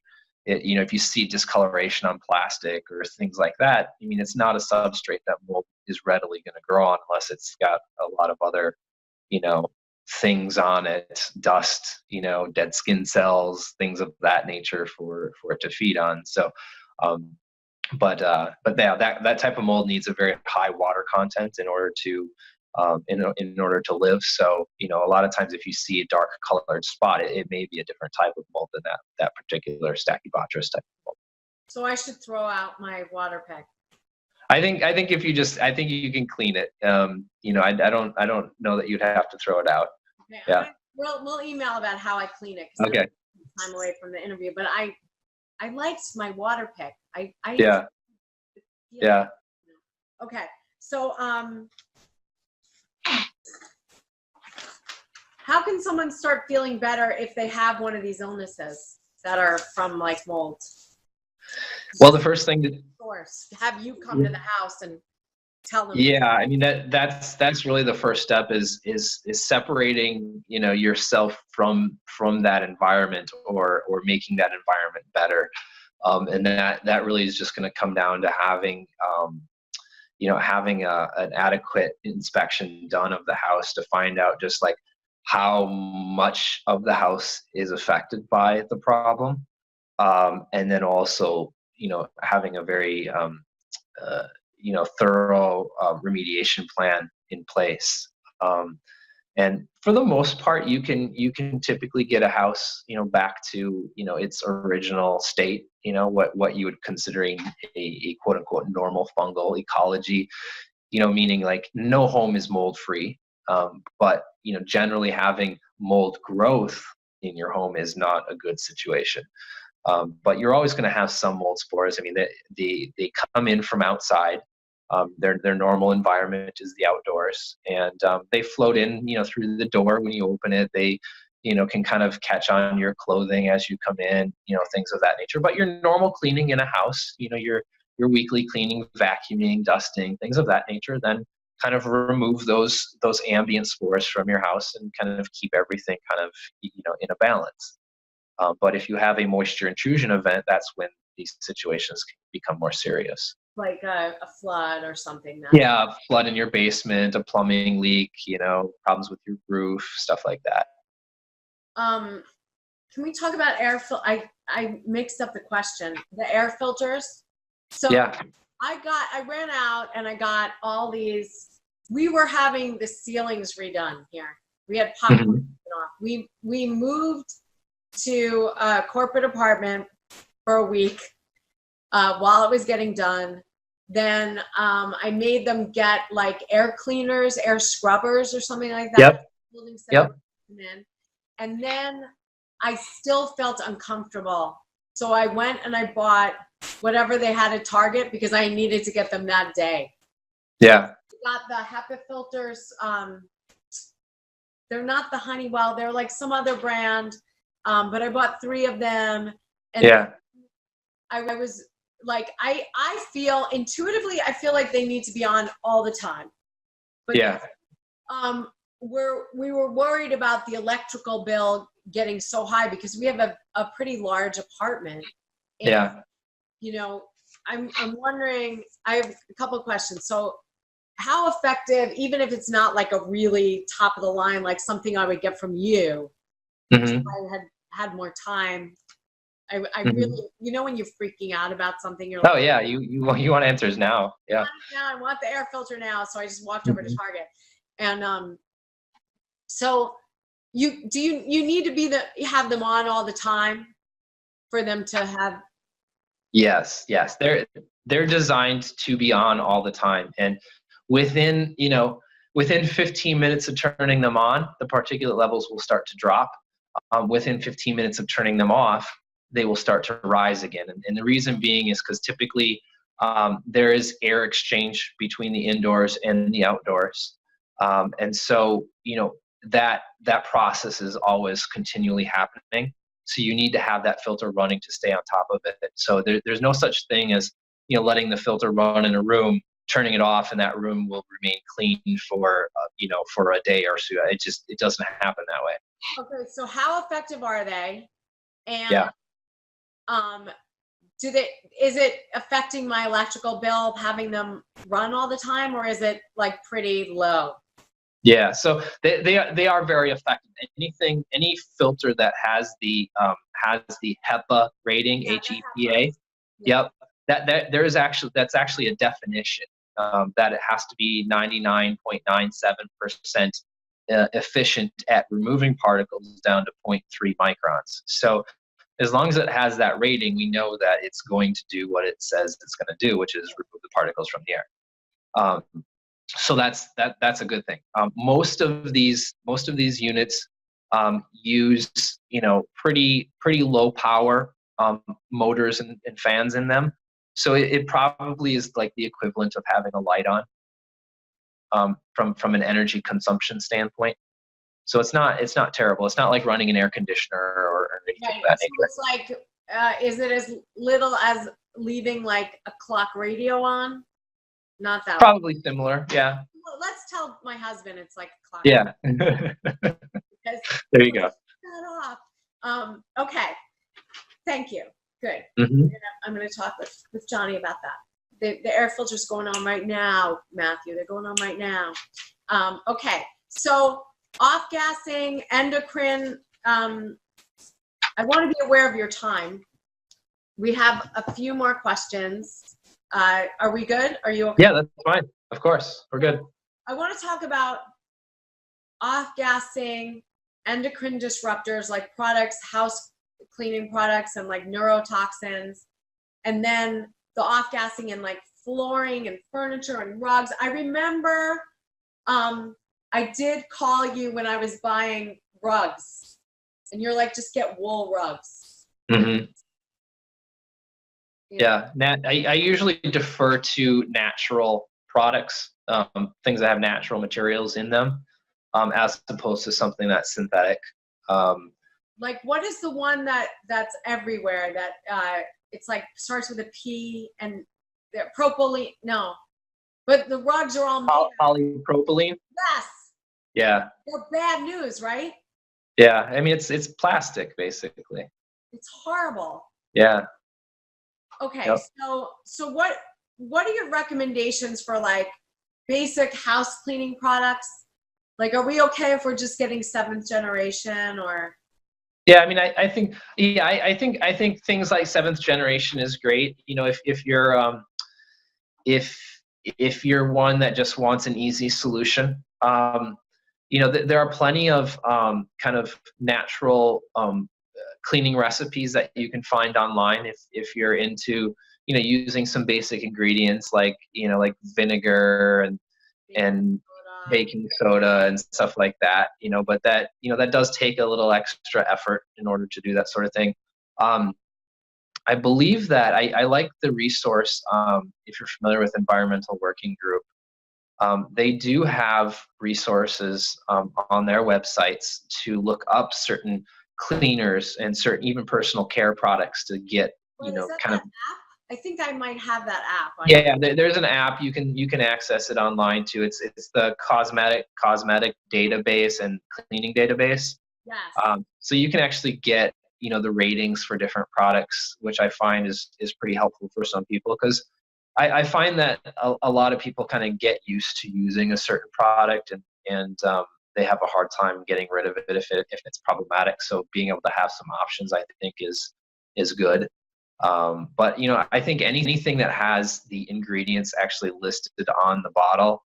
if you see discoloration on plastic or things like that, I mean, it's not a substrate that mold is readily going to grow on unless it's got a lot of other, things on it, dust, dead skin cells, things of that nature for it to feed on. So, but yeah, that type of mold needs a very high water content in order to, in order to live. So, a lot of times if you see a dark colored spot, it may be a different type of mold than that particular Stachybotrys type of mold. So I should throw out my water pick. I think if you I think you can clean it. I don't know that you'd have to throw it out. Okay, Yeah. We'll email about how I clean it. Okay. Time away from the interview, but I liked my water pick. Yeah. Okay. So how can someone start feeling better if they have one of these illnesses that are from like mold? Well, the first thing to have you come to the house and tell them. Yeah, I mean that's really the first step is separating, yourself from that environment or making that environment better. And that really is just going to come down to having an adequate inspection done of the house to find out just like how much of the house is affected by the problem. And then also, having a very, thorough remediation plan in place. And for the most part, you can typically get a house, back to, its original state, what you would consider a quote unquote normal fungal ecology, meaning like no home is mold free. But, generally having mold growth in your home is not a good situation. But you're always going to have some mold spores. I mean, they come in from outside. Their normal environment is the outdoors, and they float in, through the door when you open it. They, can kind of catch on your clothing as you come in, things of that nature. But your normal cleaning in a house, your weekly cleaning, vacuuming, dusting, things of that nature, then kind of remove those ambient spores from your house and kind of keep everything kind of, in a balance. But if you have a moisture intrusion event, that's when these situations can become more serious. Like a flood or something. Yeah, a flood in your basement, a plumbing leak, problems with your roof, stuff like that. Can we talk about air? I mixed up the question. The air filters. So Yeah. I ran out and I got all these. We were having the ceilings redone here. We had pop Mhm. off. We moved to a corporate apartment for a week while it was getting done. Then I made them get like air cleaners, air scrubbers, or something like that. Yep. And then I still felt uncomfortable. So I went and I bought whatever they had at Target because I needed to get them that day. Yeah. Got the HEPA filters. They're not the Honeywell. They're like some other brand. But I bought 3 of them. And Yeah. I was like, I feel intuitively, I feel like they need to be on all the time. But Yeah. we were worried about the electrical bill getting so high because we have a pretty large apartment. And, Yeah. you know, I'm wondering, I have a couple of questions. So how effective, even if it's not like a really top of the line, like something I would get from you, Mhm. if I had more time, I Mhm. really, you know, when you're freaking out about something, you're like, Oh yeah, you want answers now. Yeah. I want the air filter now. So I just walked over to Mhm. Target. And so you need to have them on all the time for them to have. Yes. They're designed to be on all the time, and within 15 minutes of turning them on, the particulate levels will start to drop. Within 15 minutes of turning them off, they will start to rise again. And the reason being is because typically there is air exchange between the indoors and the outdoors. And so, that process is always continually happening. So you need to have that filter running to stay on top of it. So there's no such thing as, letting the filter run in a room, turning it off, and that room will remain clean for, for a day or so. It doesn't happen that way. Okay, so how effective are they? And Yeah. Is it affecting my electrical bill having them run all the time, or is it like pretty low? Yeah, so they are very effective. Any filter that has the HEPA rating, Yeah, HEPA. Yeah. Yep, that's actually a definition, that it has to be 99.97% efficient at removing particles down to 0.3 microns. So as long as it has that rating, we know that it's going to do what it says it's going to do, which is remove the particles from the air. So that's a good thing. Most of these units use pretty low power motors and fans in them. So it probably is like the equivalent of having a light on, from an energy consumption standpoint. So it's not terrible. It's not like running an air conditioner or anything of that nature. So it's like, is it as little as leaving like a clock radio on? Not that Probably similar, yeah. Well, let's tell my husband it's like a clock. Yeah. There you go. That off. Okay. Thank you. Good. Mm-hmm. I'm going to talk with Johnny about that. The air filter's going on right now, Matthew. They're going on right now. Okay. So off-gassing, endocrine. I want to be aware of your time. We have a few more questions. Are we good? Are you okay? Yeah, that's fine. Of course, we're good. I want to talk about off-gassing, endocrine disruptors like products, house cleaning products, and like neurotoxins, and then the off-gassing in like flooring and furniture and rugs. I remember I did call you when I was buying rugs, and you're like, just get wool rugs. Mm-hmm. Yeah, I usually defer to natural products, things that have natural materials in them, as opposed to something that's synthetic. Like, what is the one that's everywhere that it's like starts with a P and propylene? No, but the rugs are all made. Polypropylene. Yes. Yeah. They're bad news, right? Yeah, I mean it's plastic basically. It's horrible. Yeah. Okay, Yep. So what are your recommendations for like basic house cleaning products? Like, are we okay if we're just getting 7th generation or? Yeah, I mean, I think, yeah, I think things like seventh generation is great. You know, if you're if if you're one that just wants an easy solution, you know, there are plenty of kind of natural cleaning recipes that you can find online if you're into, you know, using some basic ingredients like, you know, like vinegar Baking and soda. baking soda and stuff like that, you know, but that, you know, that does take a little extra effort in order to do that sort of thing. um, I believe that I like the resource, if you're familiar with Environmental Working Group. They do have resources on their websites to look up certain cleaners and certain even personal care products to get, you Well, is know, that kind that of. app? I think I might have that app. I don't. Yeah, there's an app you can access it online too. It's the cosmetic database and cleaning database. Yes. So you can actually get, you know, the ratings for different products, which I find is pretty helpful for some people, because I find that a lot of people kind of get used to using a certain product, and they have a hard time getting rid of it if it's problematic. So being able to have some options, I think, is good. But you know, I think anything that has the ingredients actually listed on the bottle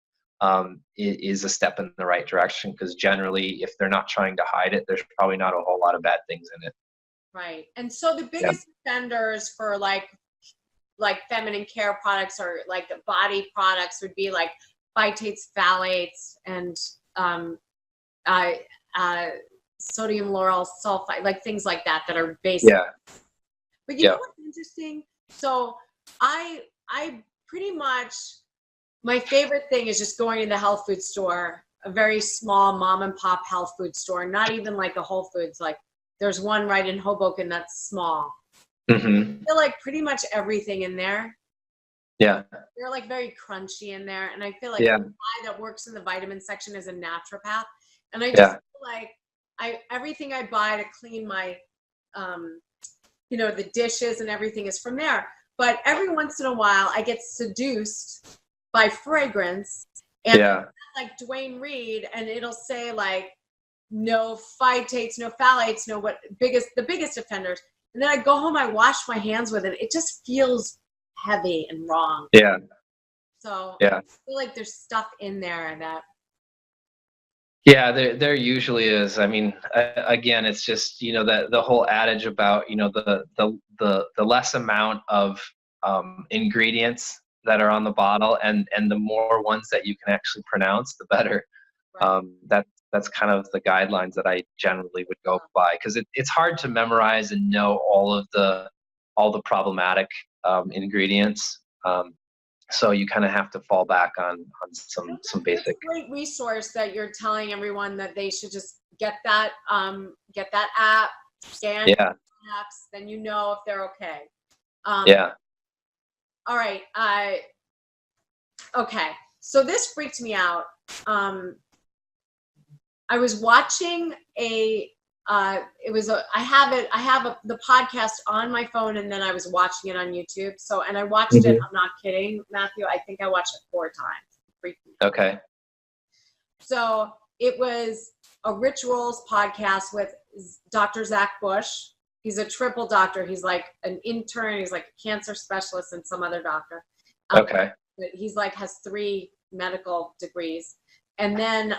is a step in the right direction, because generally, if they're not trying to hide it, there's probably not a whole lot of bad things in it. Right. And so the Yeah. biggest offenders for like feminine care products or like body products would be like phytates, phthalates, and um, uh, uh, sodium lauryl sulfide, like things like that are basic. Yeah. But you know Yeah. what's interesting? So I pretty much, my favorite thing is just going to the health food store, a very small mom and pop health food store, not even like a Whole Foods. Like there's one right in Hoboken that's small. Hmm. I feel like pretty much everything in there. Yeah. They're like very crunchy in there. And I feel like Yeah. the guy that works in the vitamin section is a naturopath. And I just Yeah. feel like everything I buy to clean my you know, the dishes and everything is from there. But every once in a while I get seduced by fragrance, and Yeah. like Dwayne Reed, and it'll say like no phytates, no phthalates, no the biggest offenders. And then I go home, I wash my hands with it. It just feels heavy and wrong. Yeah. So Yeah. I feel like there's stuff in there that. Yeah, there usually is. I mean, again, it's just, you know, that the whole adage about, you know, the less amount of ingredients that are on the bottle, and the more ones that you can actually pronounce, the better. Right. That's kind of the guidelines that I generally would go by, because it's hard to memorize and know all the problematic ingredients. So you kind of have to fall back on some That's basic. a great resource that you're telling everyone that they should just get that app, scan Yeah. apps, then you know if they're okay. Um, Yeah. all right. Okay. So this freaked me out. I was watching I have the podcast on my phone, and then I was watching it on YouTube. So, and I watched it, I'm not kidding, Matthew, I think I watched it 4 times. It freaked me out. Okay. So it was a Rituals podcast with Dr. Zach Bush. He's a triple doctor. He's like an intern, he's like a cancer specialist, and some other doctor. Okay. But he's like has 3 medical degrees. And then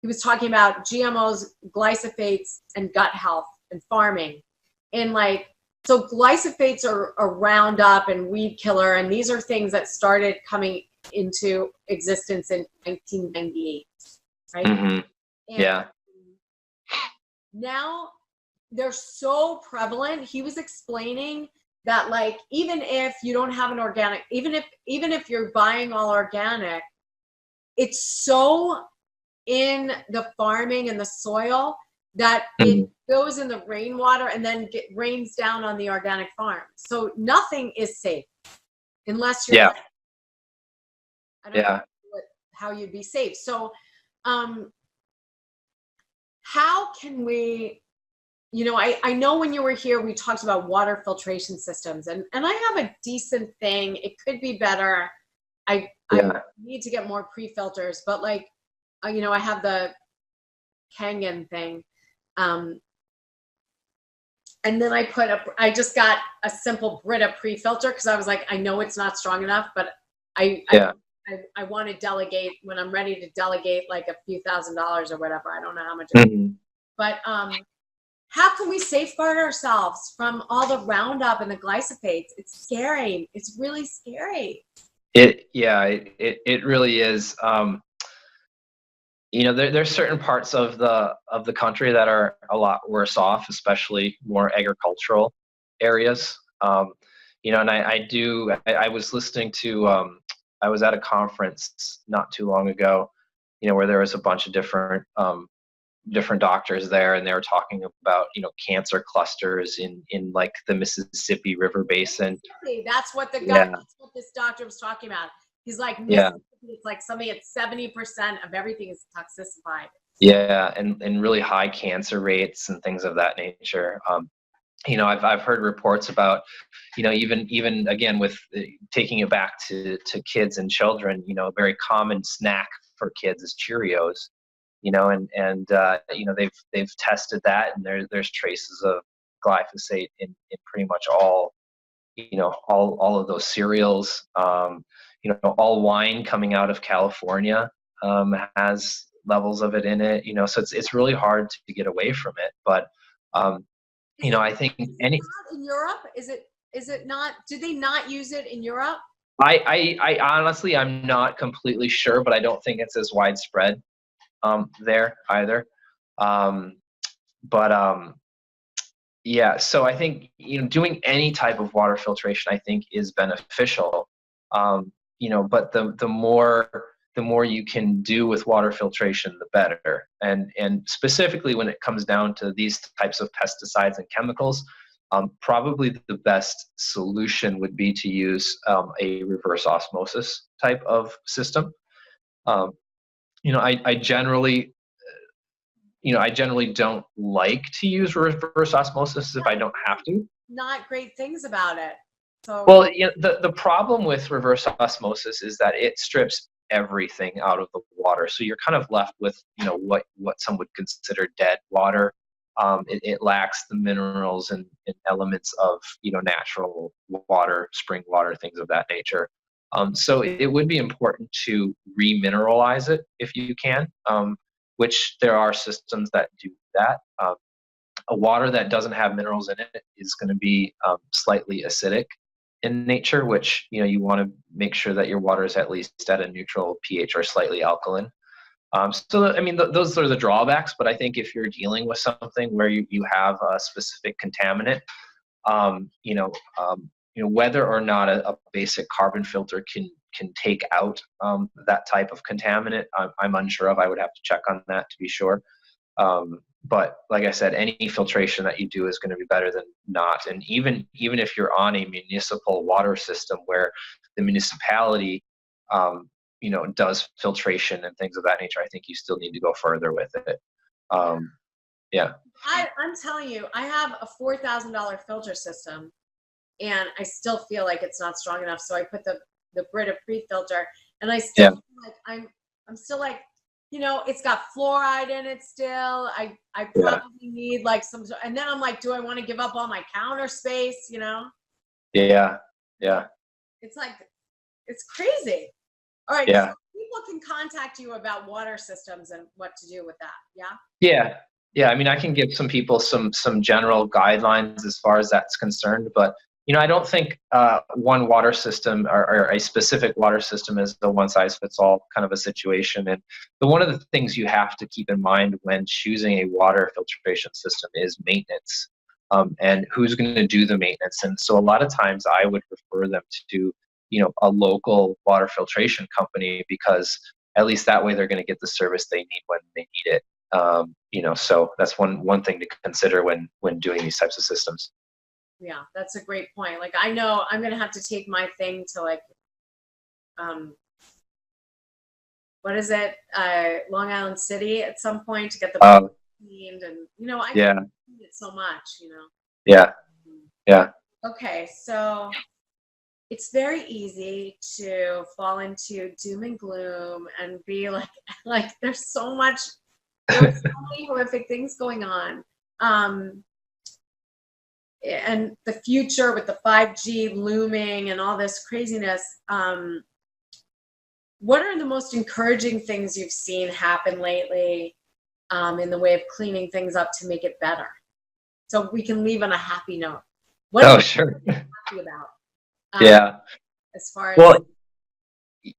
he was talking about GMOs, glyphosates, and gut health and farming. And like, so glyphosates are a Roundup and weed killer, and these are things that started coming into existence in 1998, right? Mm-hmm. Yeah. Now they're so prevalent. He was explaining that like, even if you don't have an organic, even if you're buying all organic, it's so in the farming and the soil that it goes in the rainwater and then rains down on the organic farm. So nothing is safe unless you're. Yeah. Like, I don't know how you'd be safe. So how can we, you know, I know when you were here, we talked about water filtration systems, and I have a decent thing. It could be better. I need to get more pre-filters, but like, you know, I have the Kangen thing. And then I just got a simple Brita pre-filter because I was like, I know it's not strong enough, but I want to delegate when I'm ready to delegate like a few $1,000s or whatever. I don't know how much. But how can we safeguard ourselves from all the Roundup and the glyphosates? It's scary. It's really scary. It really is. You know, there's certain parts of the country that are a lot worse off, especially more agricultural areas. You know, and I was listening to I was at a conference not too long ago, you know, where there was a bunch of different doctors there, and they were talking about, you know, cancer clusters in like the Mississippi River Basin. That's what that's what this doctor was talking about. He's like, it's like something at 70% of everything is toxified. Yeah, and really high cancer rates and things of that nature. You know, I've heard reports about, you know, even again with taking it back to kids and children, you know, a very common snack for kids is Cheerios. You know, and you know, they've tested that, and there's traces of glyphosate in pretty much all, you know, all of those cereals. You know, all wine coming out of California has levels of it in it. You know, so it's really hard to get away from it. But you know, I think in Europe, is it not? Do they not use it in Europe? I honestly, I'm not completely sure, but I don't think it's as widespread there either. Yeah, so I think, you know, doing any type of water filtration, I think, is beneficial. You know, but the more you can do with water filtration, the better. And specifically when it comes down to these types of pesticides and chemicals, probably the best solution would be to use a reverse osmosis type of system. You know, I generally don't like to use reverse osmosis if I don't have to. Not great things about it. So, well, you know, the problem with reverse osmosis is that it strips everything out of the water, so you're kind of left with, you know, what some would consider dead water. It lacks the minerals and elements of, you know, natural water, spring water, things of that nature. So it would be important to remineralize it if you can, which there are systems that do that. A water that doesn't have minerals in it is going to be slightly acidic in nature, which, you know, you want to make sure that your water is at least at a neutral pH or slightly alkaline. So, I mean, those are the drawbacks, but I think if you're dealing with something where you have a specific contaminant, you know, whether or not a basic carbon filter can take out that type of contaminant, I'm unsure of. I would have to check on that to be sure. But like I said, any filtration that you do is going to be better than not. And even if you're on a municipal water system where the municipality, you know, does filtration and things of that nature, I think you still need to go further with it. Yeah. I'm telling you, I have a $4,000 filter system, and I still feel like it's not strong enough. So I put the Brita pre-filter, and I still feel like I'm still like, you know, it's got fluoride in it still. I probably need like some, and then I'm like, do I want to give up all my counter space, you know? Yeah. It's like, it's crazy. All right. Yeah. So people can contact you about water systems and what to do with that. Yeah. I mean, I can give some people some general guidelines as far as that's concerned, but, you know, I don't think one water system or a specific water system is the one size fits all kind of a situation. And one of the things you have to keep in mind when choosing a water filtration system is maintenance, and who's going to do the maintenance. And so a lot of times I would refer them to, you know, a local water filtration company, because at least that way they're going to get the service they need when they need it. You know, so that's one thing to consider when doing these types of systems. Yeah, that's a great point. Like, I know I'm going to have to take my thing to like, what is it? Long Island City at some point to get the cleaned, and, you know, I can clean it so much, you know? Yeah. Okay. So it's very easy to fall into doom and gloom and be like there's so many horrific things going on. and the future with the 5G looming and all this craziness, what are the most encouraging things you've seen happen lately in the way of cleaning things up to make it better? So we can leave on a happy note. What are you Sure. happy about? Yeah. As far as Well,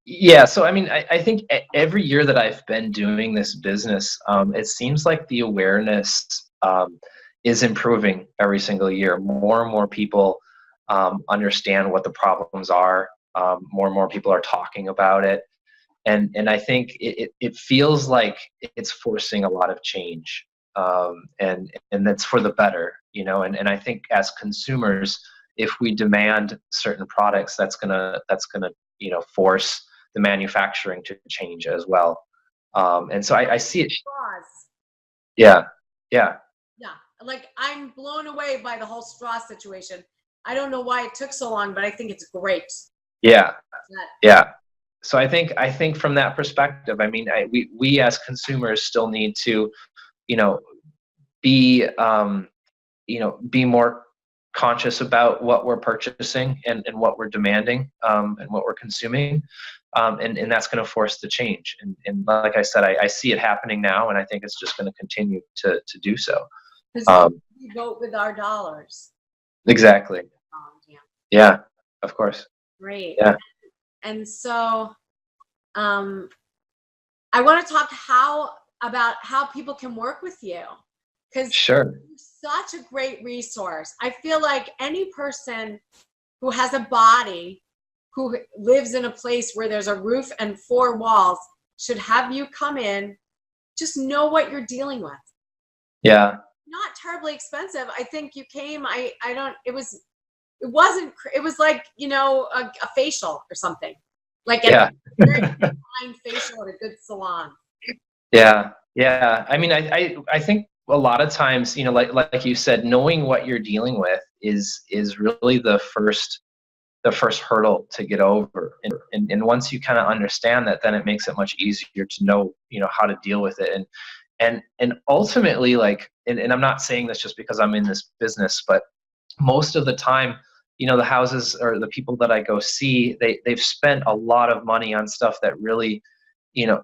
yeah. So, I mean, I think every year that I've been doing this business, it seems like the awareness is improving every single year. More and more people understand what the problems are. More and more people are talking about it. And I think it feels like it's forcing a lot of change, and that's for the better, and I think as consumers, if we demand certain products, that's gonna force the manufacturing to change as well, and so I see it. straws. Yeah, yeah, Yeah, like I'm blown away by the whole straw situation. I don't know why it took so long, but I think it's great. yeah, That- yeah. So I think from that perspective, I mean, we as consumers still need to, you know, be be more conscious about what we're purchasing and what we're demanding, and what we're consuming, and that's going to force the change. And like I said, I see it happening now, and I think it's just going to continue to do so. 'Cause we vote with our dollars. Exactly. Yeah. Yeah. Of course. Great. Yeah. And so I want to talk about how people can work with you, because Sure. you're such a great resource. I feel like any person who has a body, who lives in a place where there's a roof and 4 walls, should have you come in, just know what you're dealing with. Yeah. Not terribly expensive. I think you came, it was like, a facial or something. Like Yeah. a very fine facial at a good salon. Yeah. Yeah. I mean, I think a lot of times, like you said, knowing what you're dealing with is really the first hurdle to get over. And once you kind of understand that, then it makes it much easier to know, how to deal with it. And ultimately, like, and I'm not saying this just because I'm in this business, but most of the time, the houses or the people that I go see, they've spent a lot of money on stuff that really,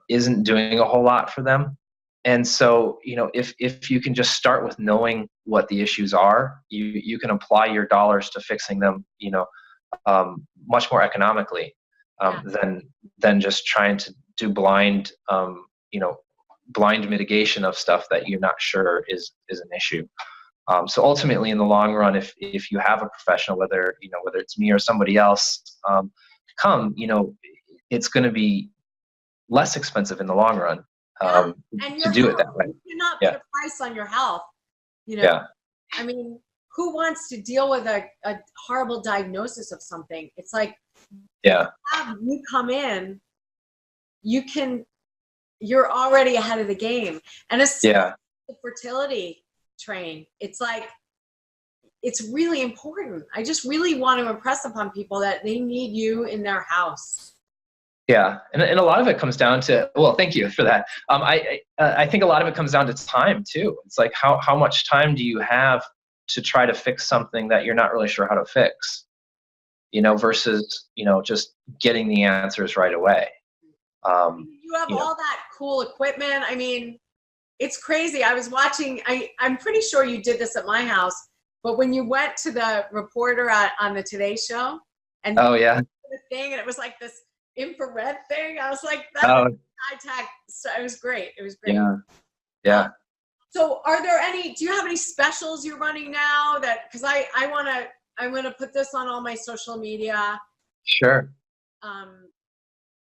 isn't doing a whole lot for them. And so, if you can just start with knowing what the issues are, you can apply your dollars to fixing them, much more economically, than just trying to do blind mitigation of stuff that you're not sure is an issue. So ultimately, in the long run, if you have a professional, whether it's me or somebody else, it's going to be less expensive in the long run, And to do it that way. You cannot Yeah. put a price on your health. Yeah. I mean, who wants to deal with a horrible diagnosis of something? It's like, Yeah. have you come in, you're already ahead of the game. And especially the fertility train, it's like, it's really important. I just really want to impress upon people that they need you in their house. Yeah, and a lot of it comes down to, well, thank you for that. I think a lot of it comes down to time too. It's like how much time do you have to try to fix something that you're not really sure how to fix, versus just getting the answers right away. You have all that cool equipment. I mean, it's crazy. I was watching. I'm pretty sure you did this at my house, but when you went to the reporter on the Today Show, and oh yeah, the thing, and it was like this infrared thing. I was like, that's high tech. So it was great. It was great. Yeah. So do you have any specials you're running now because I'm going to put this on all my social media. Sure.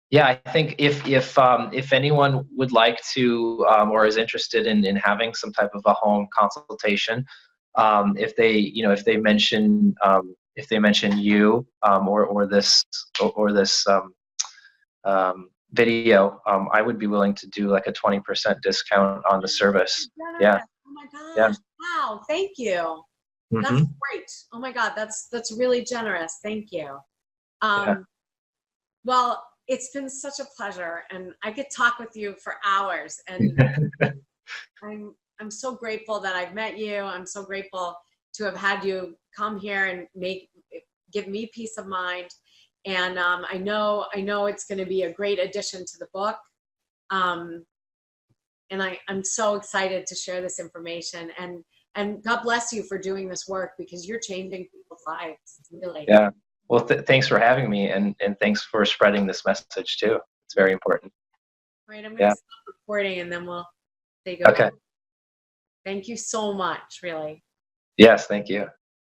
Yeah, I think if anyone would like to, or is interested in having some type of a home consultation, if they mention you, or this video, I would be willing to do like a 20% discount on the service. Yeah. Oh my gosh. Yeah. Wow. Thank you. Mm-hmm. That's great. Oh my God. That's really generous. Thank you. Well, it's been such a pleasure, and I could talk with you for hours, and I'm so grateful that I've met you. I'm so grateful to have had you come here and give me peace of mind. And I know it's going to be a great addition to the book. And I'm so excited to share this information. And God bless you for doing this work, because you're changing people's lives, really. Yeah. Well, thanks for having me, and thanks for spreading this message too. It's very important. Right, I'm going to stop recording and then we'll say goodbye. Okay. Thank you so much, really. Yes, thank you.